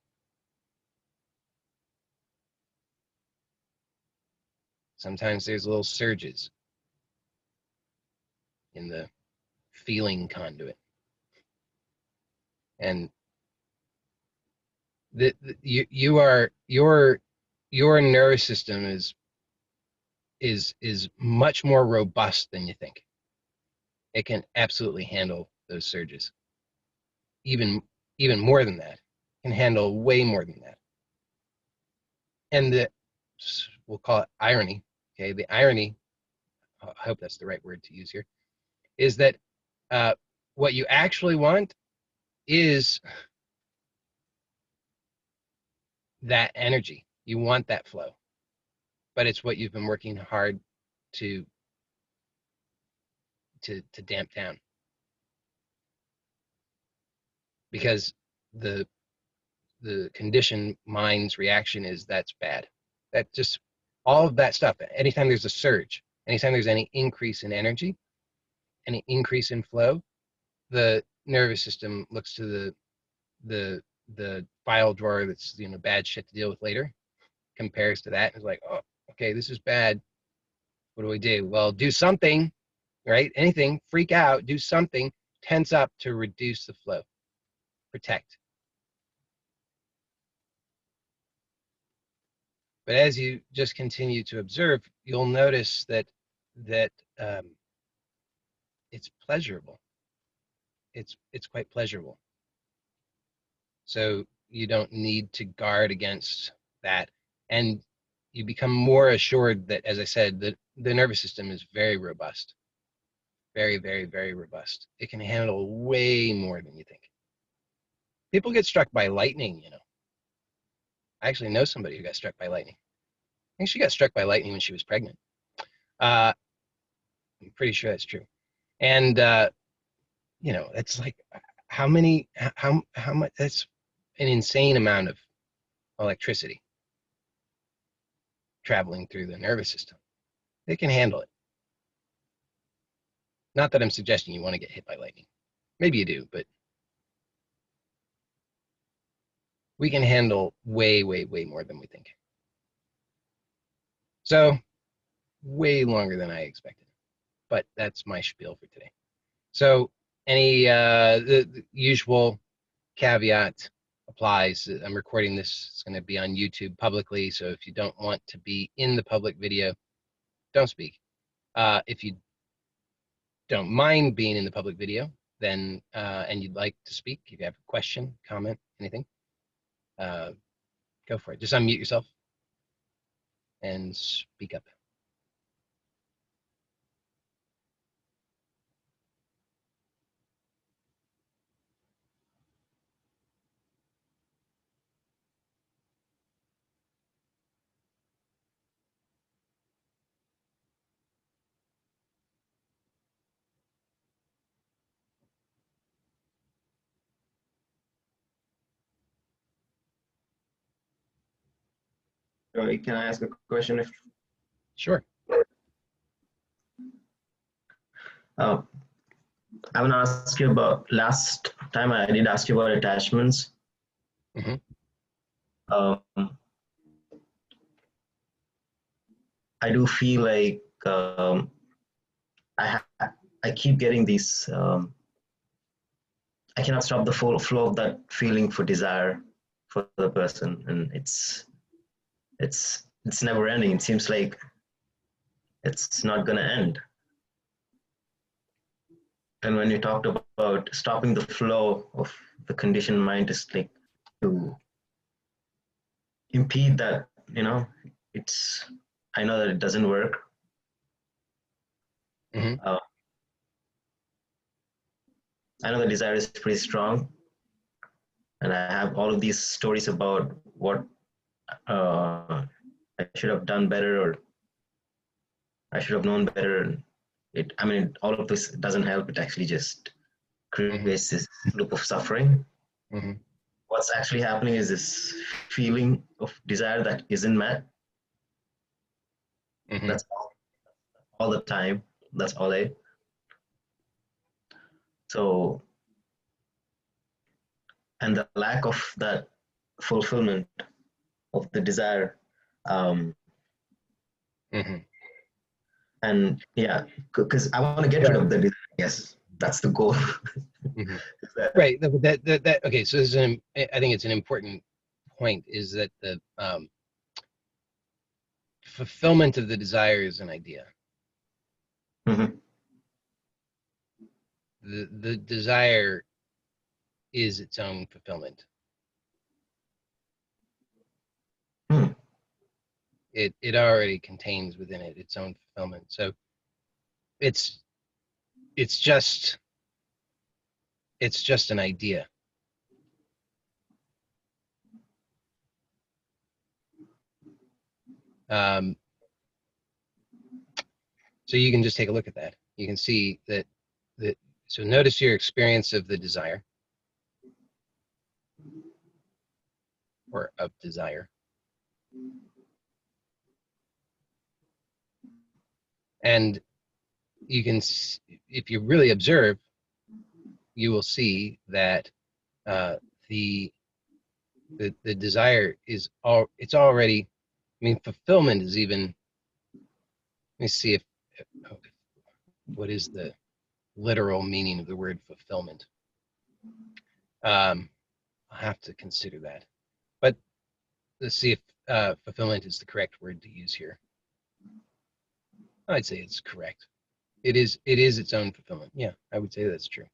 Sometimes there's little surges in the feeling conduit. And you are your nervous system is much more robust than you think. It can absolutely handle those surges. Even more than that. It can handle way more than that. And we'll call it irony. Okay, the irony, I hope that's the right word to use here, is that what you actually want is that energy. You want that flow, but it's what you've been working hard to damp down, because the conditioned mind's reaction is that's bad. That just all of that stuff. Anytime there's a surge, anytime there's any increase in energy, any increase in flow, the nervous system looks to the file drawer that's, you know, bad shit to deal with later, compares to that and is like, oh, okay, this is bad. What do we do? Well, do something, right? Anything, freak out, do something, tense up to reduce the flow, protect. But as you just continue to observe, you'll notice that that it's pleasurable. It's quite pleasurable. So you don't need to guard against that, and you become more assured that, as I said, that the nervous system is very robust, very, very, very robust. It can handle way more than you think. People get struck by lightning, you know. I actually know somebody who got struck by lightning. I think she got struck by lightning when she was pregnant. I'm pretty sure that's true. And you know, it's like how much, that's an insane amount of electricity traveling through the nervous system. They can handle it. Not that I'm suggesting you want to get hit by lightning. Maybe you do, but we can handle way, way, way more than we think. So way longer than I expected, but that's my spiel for today. So any the usual caveat applies. I'm recording this. It's going to be on YouTube publicly. So if you don't want to be in the public video, don't speak. If you don't mind being in the public video, then and you'd like to speak, if you have a question, comment, anything, go for it. Just unmute yourself and speak up. Sorry, can I ask a question? If Sure. uh, I want to ask you about last time I did ask you about attachments. Mm-hmm. I do feel like I keep getting these. I cannot stop the full flow of that feeling for desire for the person, and it's never ending. It seems like it's not gonna end. And when you talked about stopping the flow of the conditioned mind, is like to impede that, you know, it's, I know that it doesn't work. Mm-hmm. I know the desire is pretty strong, and I have all of these stories about what I should have done better, or I should have known better. I mean, all of this doesn't help. It actually just creates this loop of suffering. Mm-hmm. What's actually happening is this feeling of desire that isn't met. Mm-hmm. That's all the time. That's all I. So, and the lack of that fulfillment of the desire. Mm-hmm. And yeah, because I want to get rid of the desire. Yes, that's the goal. Mm-hmm. Right. That okay. So this is I think it's an important point, is that the fulfillment of the desire is an idea. Mm-hmm. The desire is its own fulfillment. Hmm. It already contains within it its own fulfillment. So it's just an idea. So you can just take a look at that. You can see that, so notice your experience of the desire, or of desire. And you can, if you really observe, you will see that the desire is it's already, I mean, fulfillment is even, let me see if what is the literal meaning of the word fulfillment. I'll have to consider that, but let's see if fulfillment is the correct word to use here. I'd say it's correct. It is its own fulfillment. Yeah, I would say that's true.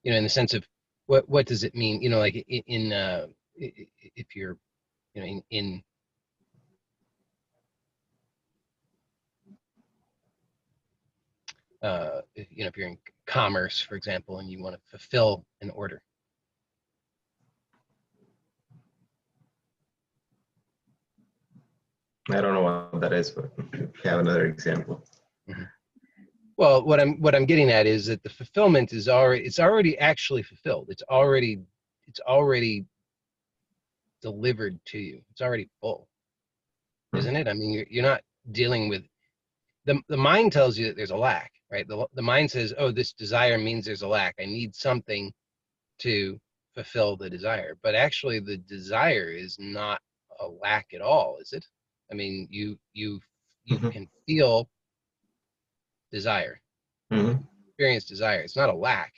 You know, in the sense of what does it mean? You know, like if you're, you know, in you know, if you're in commerce, for example, and you want to fulfill an order. I don't know what that is, but if you have another example. Mm-hmm. Well, what I'm getting at is that the fulfillment is already actually fulfilled. It's already delivered to you. It's already full, isn't it? I mean, you're not dealing with the mind tells you that there's a lack, right? The mind says, oh, this desire means there's a lack. I need something to fulfill the desire. But actually, the desire is not a lack at all, is it? I mean, you can feel desire, experience desire. It's not a lack.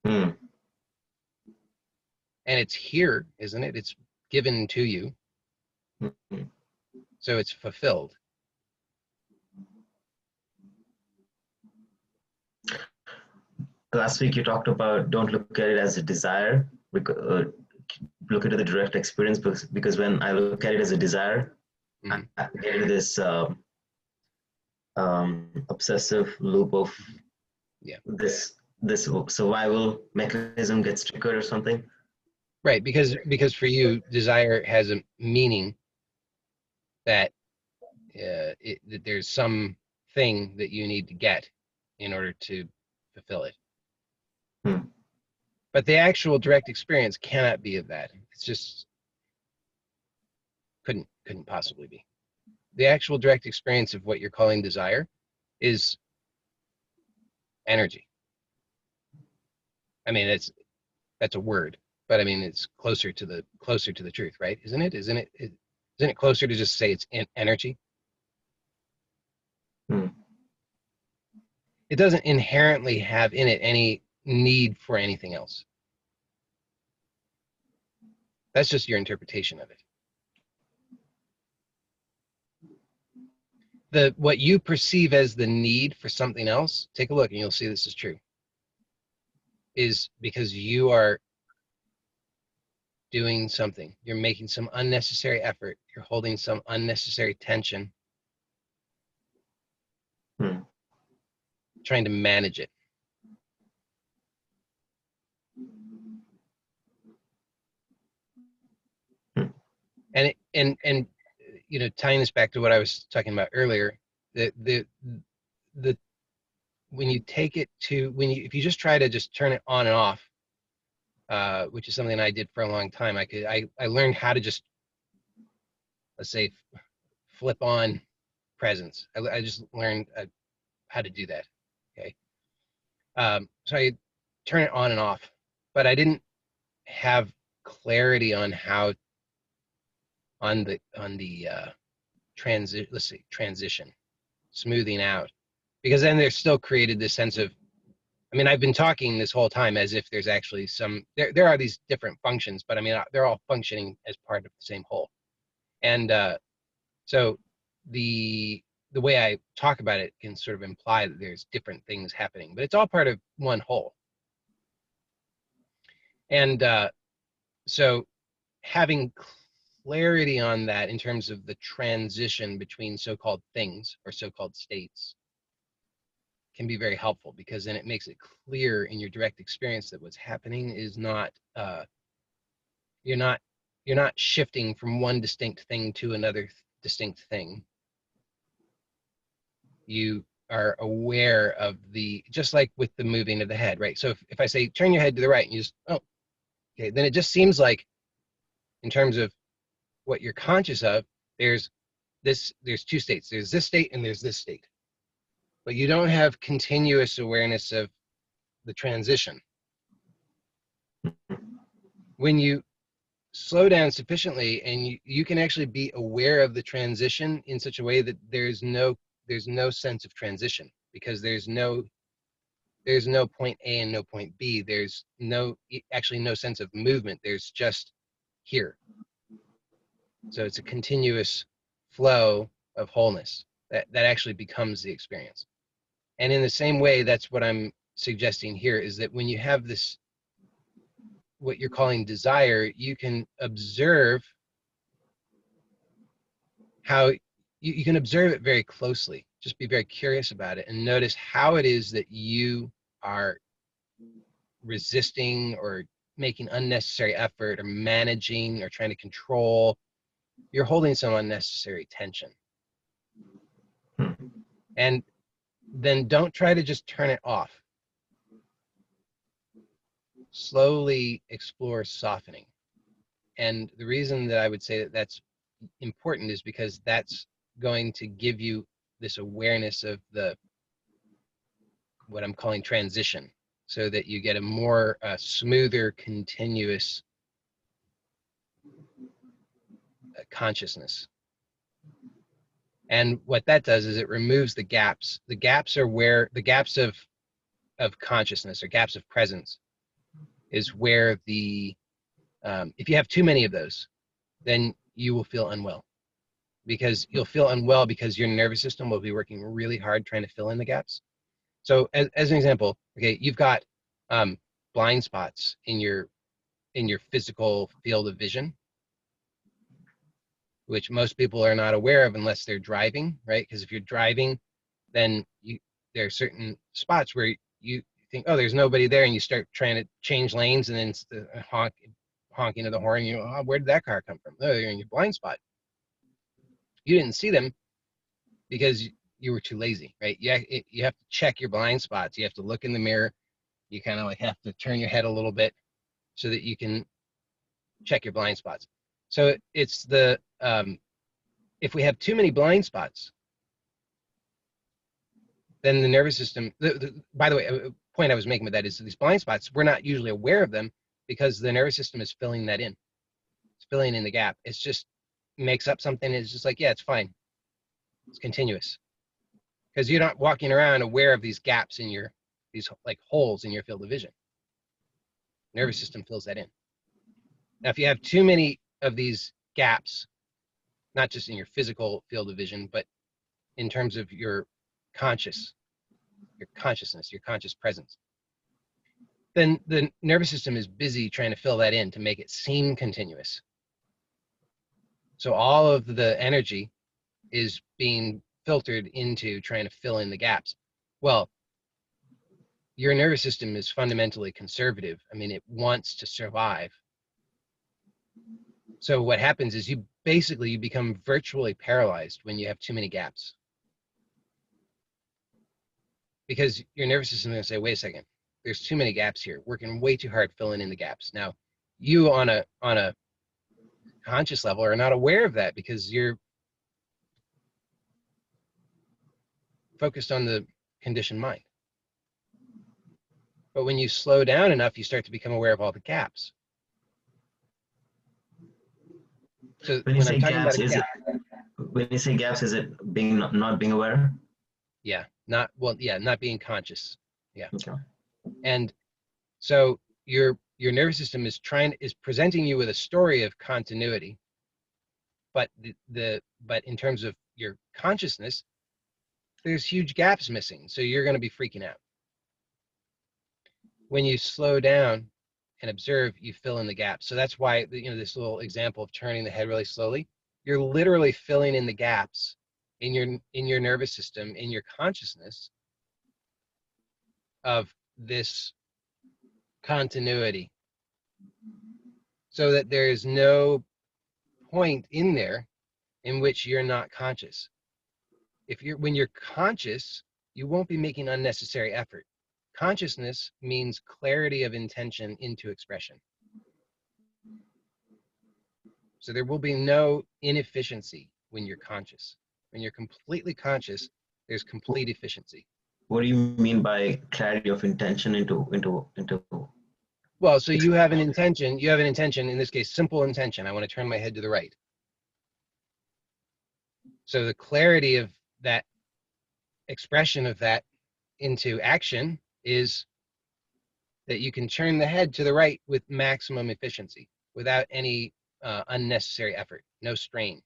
And it's here, isn't it? It's given to you. So it's fulfilled. Last week you talked about don't look at it as a desire, look at the direct experience, because when I look at it as a desire, I get into this obsessive loop of this survival mechanism gets triggered or something. Right, because for you, desire has a meaning that that there's some thing that you need to get in order to fulfill it. But the actual direct experience cannot be of that. It's just couldn't possibly be. The actual direct experience of what you're calling desire is energy. I mean, that's a word, but I mean it's closer to the truth, right? Isn't it? Isn't it closer to just say it's energy? It doesn't inherently have in it any need for anything else. That's just your interpretation of it. What you perceive as the need for something else, take a look and you'll see this is true, is because you are doing something. You're making some unnecessary effort. You're holding some unnecessary tension, trying to manage it. And you know, tying this back to what I was talking about earlier, the when you take it to, if you just try to just turn it on and off, which is something I did for a long time, I learned how to just, let's say, flip on presence. I just learned how to do that. Okay. So I turn it on and off, but I didn't have clarity on how on the transition, smoothing out, because then there's still created this sense of, I mean, I've been talking this whole time as if there's actually there are these different functions, but I mean, they're all functioning as part of the same whole. And so the way I talk about it can sort of imply that there's different things happening, but it's all part of one whole. And so having clarity on that in terms of the transition between so-called things or so-called states can be very helpful, because then it makes it clear in your direct experience that what's happening is not you're not shifting from one distinct thing to another distinct thing. You are aware of the, just like with the moving of the head, right? So if I say, turn your head to the right, and you just, oh, okay, then it just seems like, in terms of what you're conscious of, there's two states. There's this state and there's this state. But you don't have continuous awareness of the transition. When you slow down sufficiently and you can actually be aware of the transition in such a way that there's no sense of transition, because there's no point A and no point B. There's actually no sense of movement. There's just here. So it's a continuous flow of wholeness that actually becomes the experience. And in the same way, that's what I'm suggesting here, is that when you have this, what you're calling desire, you can observe how you can observe it very closely. Just be very curious about it and notice how it is that you are resisting or making unnecessary effort or managing or trying to control. You're holding some unnecessary tension. And then don't try to just turn it off. Slowly explore softening. And the reason that I would say that that's important is because that's going to give you this awareness of the, what I'm calling transition, so that you get a more smoother, continuous consciousness. And what that does is it removes the gaps. The gaps are where the gaps of consciousness, or gaps of presence, is where the if you have too many of those, then you will feel unwell, because you'll feel unwell because your nervous system will be working really hard trying to fill in the gaps. So as an example, okay, you've got blind spots in your physical field of vision, which most people are not aware of unless they're driving, right? Because if you're driving, then there are certain spots where you think, oh, there's nobody there, and you start trying to change lanes, and then it's the honking of the horn. You know, oh, where did that car come from? Oh, you're in your blind spot. You didn't see them because you were too lazy, right? You have to check your blind spots. You have to look in the mirror. You kind of like have to turn your head a little bit so that you can check your blind spots. So it's the if we have too many blind spots, then the nervous system. By the way, a point I was making with that is these blind spots, we're not usually aware of them because the nervous system is filling that in. It's filling in the gap. It's just makes up something. It's just like, yeah, it's fine. It's continuous, because you're not walking around aware of these gaps in your, these like holes in your field of vision. Nervous system fills that in. Now, if you have too many of these gaps, not just in your physical field of vision, but in terms of your consciousness, your conscious presence, then the nervous system is busy trying to fill that in to make it seem continuous. So all of the energy is being filtered into trying to fill in the gaps. Well, your nervous system is fundamentally conservative. I mean, it wants to survive. So what happens is you become virtually paralyzed when you have too many gaps, because your nervous system is going to say, wait a second, there's too many gaps here, working way too hard filling in the gaps. Now, you on a conscious level are not aware of that because you're focused on the conditioned mind. But when you slow down enough, you start to become aware of all the gaps. So When you say I'm talking gaps, about a gap, when you say gaps, is it being not being aware? yeah, not being conscious. Yeah. Okay. And so your nervous system is presenting you with a story of continuity, but but in terms of your consciousness, there's huge gaps missing. So you're going to be freaking out. When you slow down and observe, you fill in the gaps. So that's why, you know, this little example of turning the head really slowly, you're literally filling in the gaps in your nervous system, in your consciousness, of this continuity, so that there is no point in there in which you're not conscious. When you're conscious, you won't be making unnecessary effort. Consciousness means clarity of intention into expression. So there will be no inefficiency when you're conscious. When you're completely conscious, there's complete efficiency. What do you mean by clarity of intention into Well, so you have an intention, in this case, simple intention. I want to turn my head to the right. So the clarity of that expression of that into action is that you can turn the head to the right with maximum efficiency without any unnecessary effort, no strain.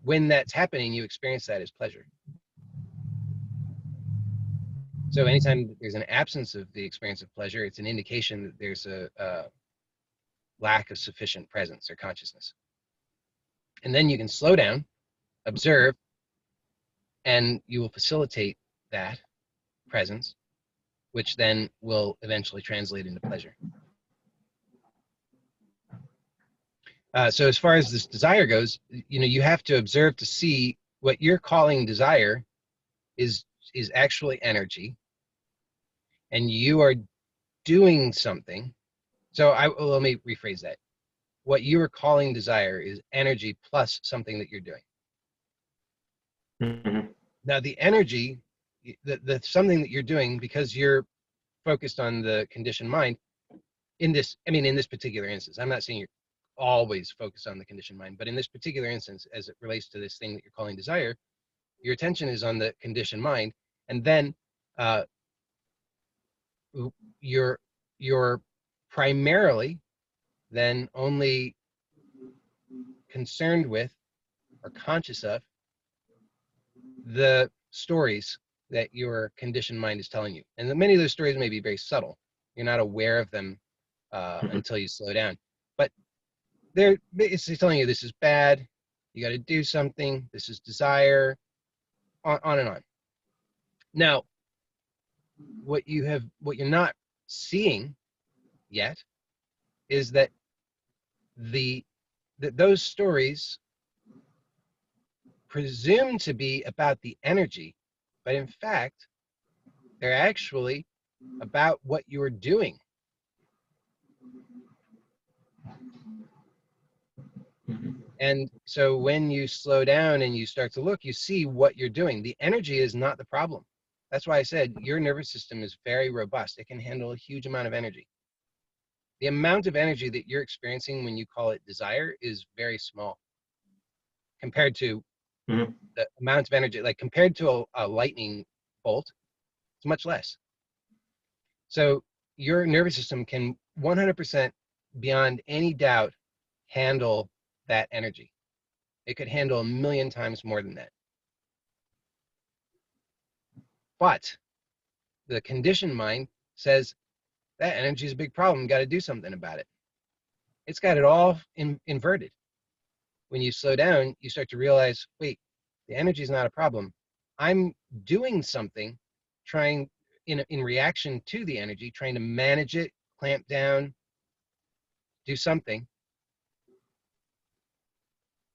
When that's happening, you experience that as pleasure. So anytime there's an absence of the experience of pleasure, it's an indication that there's a lack of sufficient presence or consciousness. And then you can slow down, observe, and you will facilitate that presence, which then will eventually translate into pleasure. So as far as this desire goes, you have to observe to see what you're calling desire is actually energy, and you are doing something. So let me rephrase that. What you are calling desire is energy plus something that you're doing. Mm-hmm. Now the energy, the something that you're doing, because you're focused on the conditioned mind, in this particular instance, I'm not saying you're always focused on the conditioned mind, but in this particular instance, as it relates to this thing that you're calling desire, your attention is on the conditioned mind, and then you're primarily then only concerned with or conscious of the stories that your conditioned mind is telling you. And many of those stories may be very subtle. You're not aware of them until you slow down. But they're basically telling you this is bad, you got to do something, this is desire, on and on. Now, what you're not seeing yet is that those stories presume to be about the energy, but in fact, they're actually about what you're doing. And so when you slow down and you start to look, you see what you're doing. The energy is not the problem. That's why I said your nervous system is very robust. It can handle a huge amount of energy. The amount of energy that you're experiencing when you call it desire is very small compared to Mm-hmm. the amount of energy, like compared to a lightning bolt, it's much less. So your nervous system can 100% beyond any doubt handle that energy. It could handle 1,000,000 times more than that. But the conditioned mind says that energy is a big problem. Got to do something about it. It's got it all inverted. When you slow down, you start to realize, wait, the energy is not a problem. I'm doing something, trying in reaction to the energy, trying to manage it, clamp down, do something.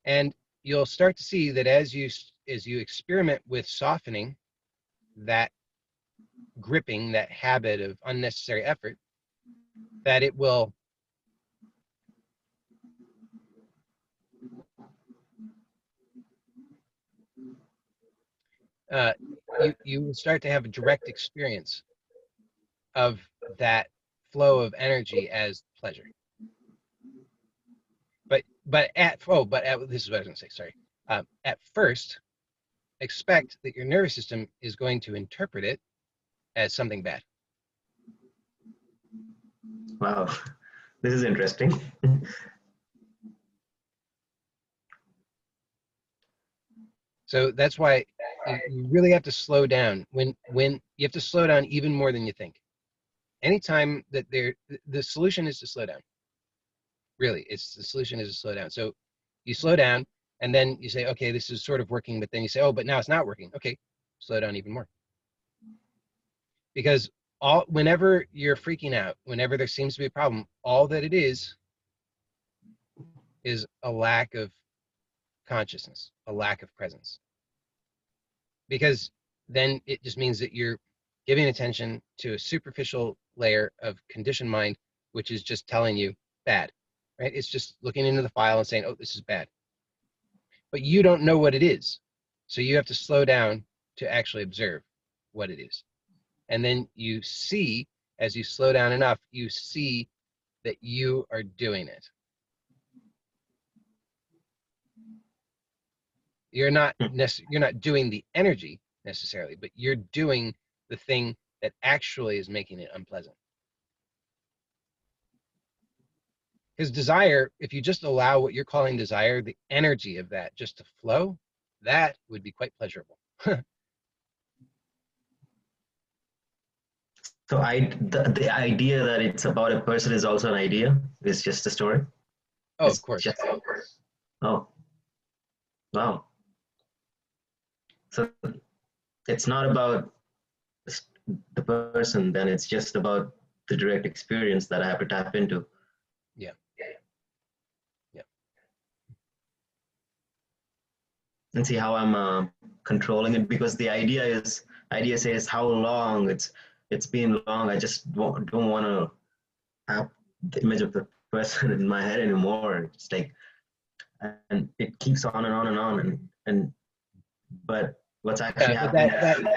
And you'll start to see that as you experiment with softening that gripping, that habit of unnecessary effort, that it will you will start to have a direct experience of that flow of energy as pleasure. But at this is what I was going to say. Sorry. At first, expect that your nervous system is going to interpret it as something bad. Wow, this is interesting. So that's why you really have to slow down. When you have to slow down even more than you think. Anytime that the solution is to slow down. Really, the solution is to slow down. So you slow down, and then you say, okay, this is sort of working, but then you say, oh, but now it's not working. Okay, slow down even more. Because whenever you're freaking out, whenever there seems to be a problem, all that it is a lack of consciousness, a lack of presence. Because then it just means that you're giving attention to a superficial layer of conditioned mind, which is just telling you bad, right? It's just looking into the file and saying, oh, this is bad. But you don't know what it is. So you have to slow down to actually observe what it is. And then you see, as you slow down enough, you see that you are doing it. You're not doing the energy necessarily, but you're doing the thing that actually is making it unpleasant. Because desire, if you just allow what you're calling desire, the energy of that just to flow, that would be quite pleasurable. So the idea that it's about a person is also an idea. It's just a story. Oh, It's of course. just, oh, wow. So it's not about the person, then it's just about the direct experience that I have to tap into. Yeah. Yeah. And see how I'm controlling it, because the idea says how long it's been long. I just don't want to have the image of the person in my head anymore. It's like, and it keeps on and on and on, and but what's actually But happening?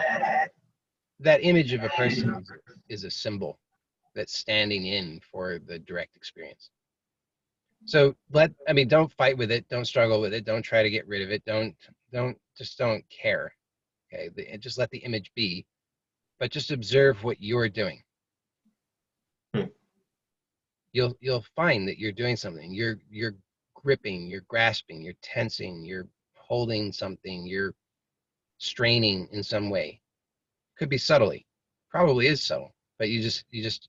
that image of a person is a symbol that's standing in for the direct experience. So don't fight with it, don't struggle with it, don't try to get rid of it, don't care. Okay, just let the image be, but just observe what you're doing. Hmm. You'll find that you're doing something. You're gripping, you're grasping, you're tensing, you're holding something, you're straining in some way. Could be subtly, probably is subtle, but you just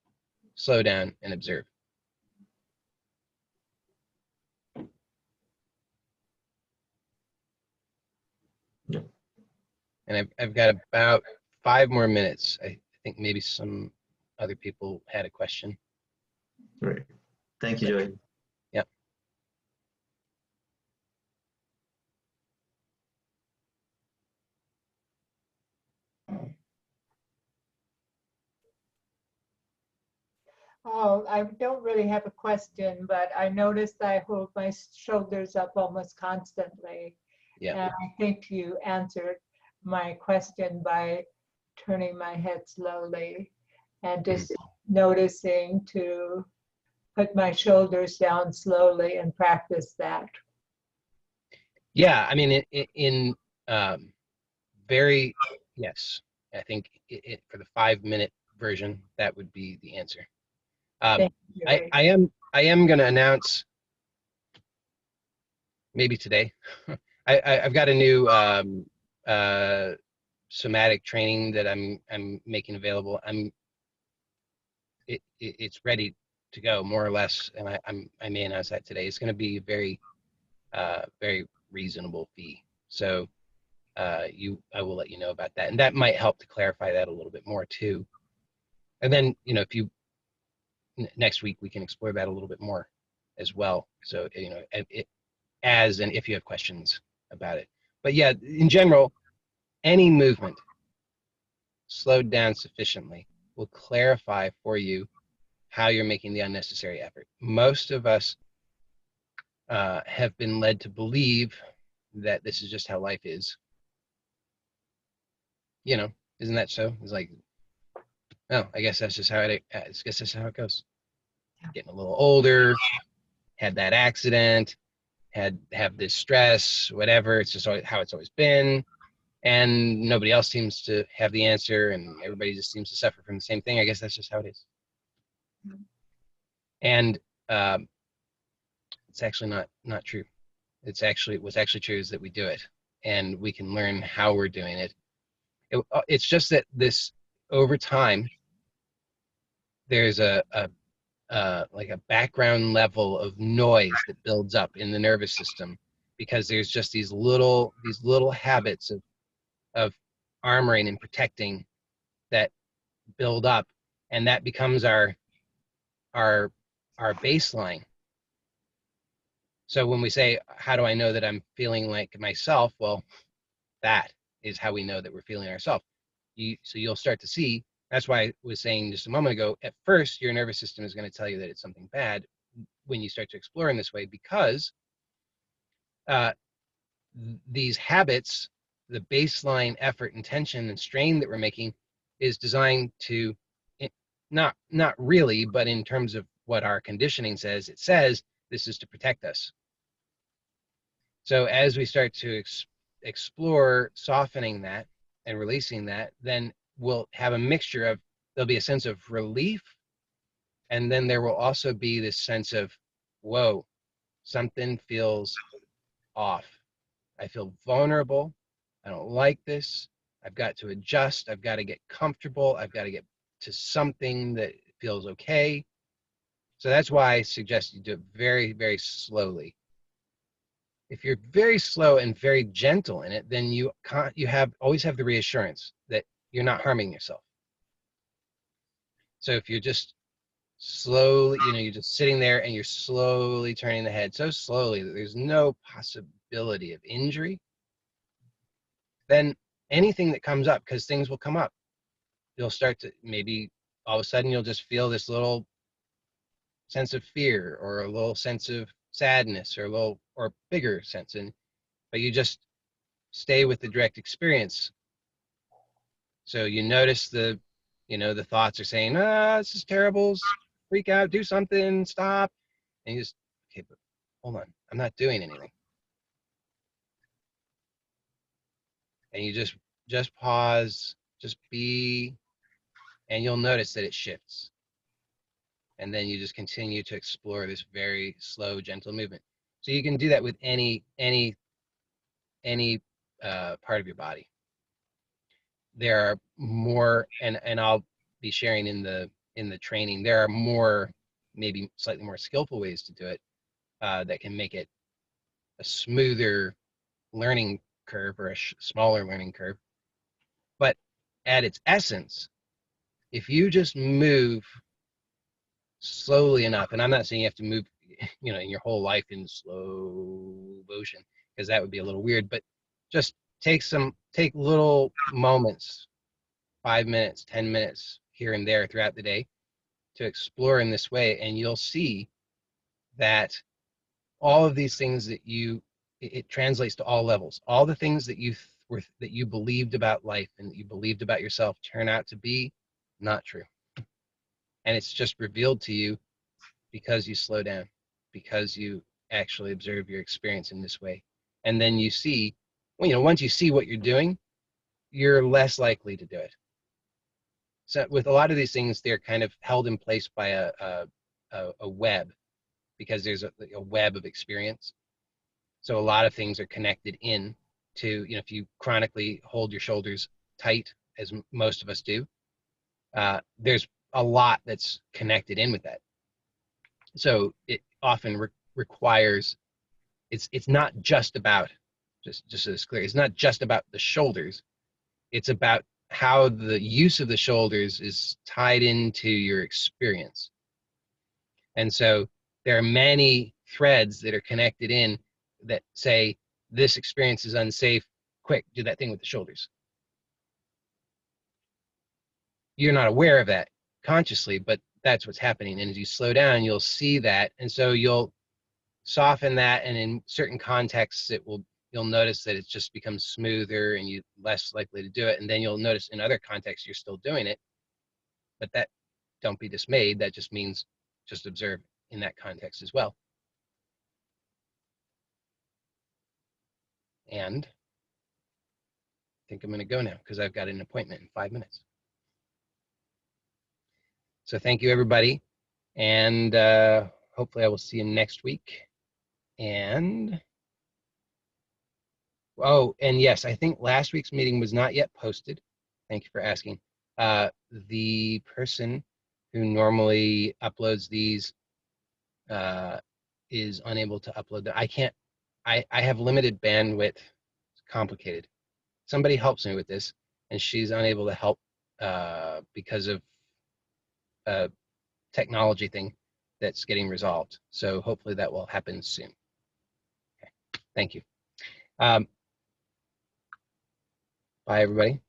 slow down and observe. And I've got about 5 more minutes. I think maybe some other people had a question. Right. Thank you, Joey. Yep. Oh, I don't really have a question, but I noticed I hold my shoulders up almost constantly. Yeah. And I think you answered my question by turning my head slowly and just noticing to put my shoulders down slowly and practice that. Yeah, I mean, in very, yes, I think for the 5-minute version, that would be the answer. Thank you. I am going to announce maybe today. I've got a new somatic training that I'm making available. It's ready to go more or less, and I may announce that today. It's going to be very very reasonable fee. So I will let you know about that, and that might help to clarify that a little bit more too. And then if you next week we can explore that a little bit more as well. So as and if you have questions about it. But yeah, in general, any movement slowed down sufficiently will clarify for you how you're making the unnecessary effort. Most of us have been led to believe that this is just how life is. Isn't that so? It's like, oh, I guess that's just how it goes. Getting a little older, had that accident, have this stress, whatever. It's just how it's always been, and nobody else seems to have the answer, and everybody just seems to suffer from the same thing. I guess that's just how it is. And it's actually not true. What's actually true is that we do it, and we can learn how we're doing it. It's just that this over time, there's like a background level of noise that builds up in the nervous system, because there's just these little habits of armoring and protecting that build up, and that becomes our baseline. So when we say, how do I know that I'm feeling like myself? Well, that is how we know that we're feeling ourselves. So you'll start to see, that's why I was saying just a moment ago, at first, your nervous system is going to tell you that it's something bad when you start to explore in this way, because uh, these habits, the baseline effort and tension and strain that we're making is designed to, not really, but in terms of what our conditioning says, it says this is to protect us. So as we start to explore softening that and releasing that, then we'll have a mixture of, there'll be a sense of relief, and then there will also be this sense of, whoa, something feels off. I feel vulnerable. I don't like this. I've got to adjust. I've got to get comfortable. I've got to get to something that feels okay. So that's why I suggest you do it very, very slowly. If you're very slow and very gentle in it, then you always have the reassurance that you're not harming yourself. So if you're just slowly, you're just sitting there and you're slowly turning the head so slowly that there's no possibility of injury, then anything that comes up, because things will come up, you'll start to, maybe all of a sudden you'll just feel this little sense of fear, or a little sense of sadness, or a little, or bigger sense, but you just stay with the direct experience. So you notice the thoughts are saying, this is terrible, freak out, do something, stop. And you just, okay, but hold on, I'm not doing anything. And you just pause, just be, and you'll notice that it shifts. And then you just continue to explore this very slow, gentle movement. So you can do that with any part of your body. There are more, and I'll be sharing in the training, there are more, maybe slightly more skillful ways to do it, that can make it a smoother learning curve, or a smaller learning curve. But at its essence, if you just move slowly enough, and I'm not saying you have to move, in your whole life in slow motion, because that would be a little weird, but just take little moments, 5 minutes, 10 minutes here and there throughout the day, to explore in this way, and you'll see that all of these things that it translates to all levels. All the things that you believed about life and that you believed about yourself turn out to be not true. And it's just revealed to you because you slow down, because you actually observe your experience in this way. And then you see, once you see what you're doing, you're less likely to do it. So with a lot of these things, they're kind of held in place by a web, because there's a web of experience. So a lot of things are connected in to, if you chronically hold your shoulders tight, as most of us do, there's a lot that's connected in with that. So it often requires, it's not just about, just so it's clear, it's not just about the shoulders. It's about how the use of the shoulders is tied into your experience. And so there are many threads that are connected in that say, this experience is unsafe, quick, do that thing with the shoulders. You're not aware of that consciously, but that's what's happening. And as you slow down, you'll see that. And so you'll soften that, and in certain contexts, you'll notice that it just becomes smoother and you're less likely to do it. And then you'll notice in other contexts, you're still doing it, but don't be dismayed. That just means just observe in that context as well. And I think I'm going to go now because I've got an appointment in 5 minutes. So thank you, everybody. And hopefully I will see you next week. And, and yes, I think last week's meeting was not yet posted. Thank you for asking. The person who normally uploads these is unable to upload them. I have limited bandwidth. It's complicated. Somebody helps me with this, and she's unable to help because of a technology thing that's getting resolved. So hopefully that will happen soon. Thank you. Bye, everybody.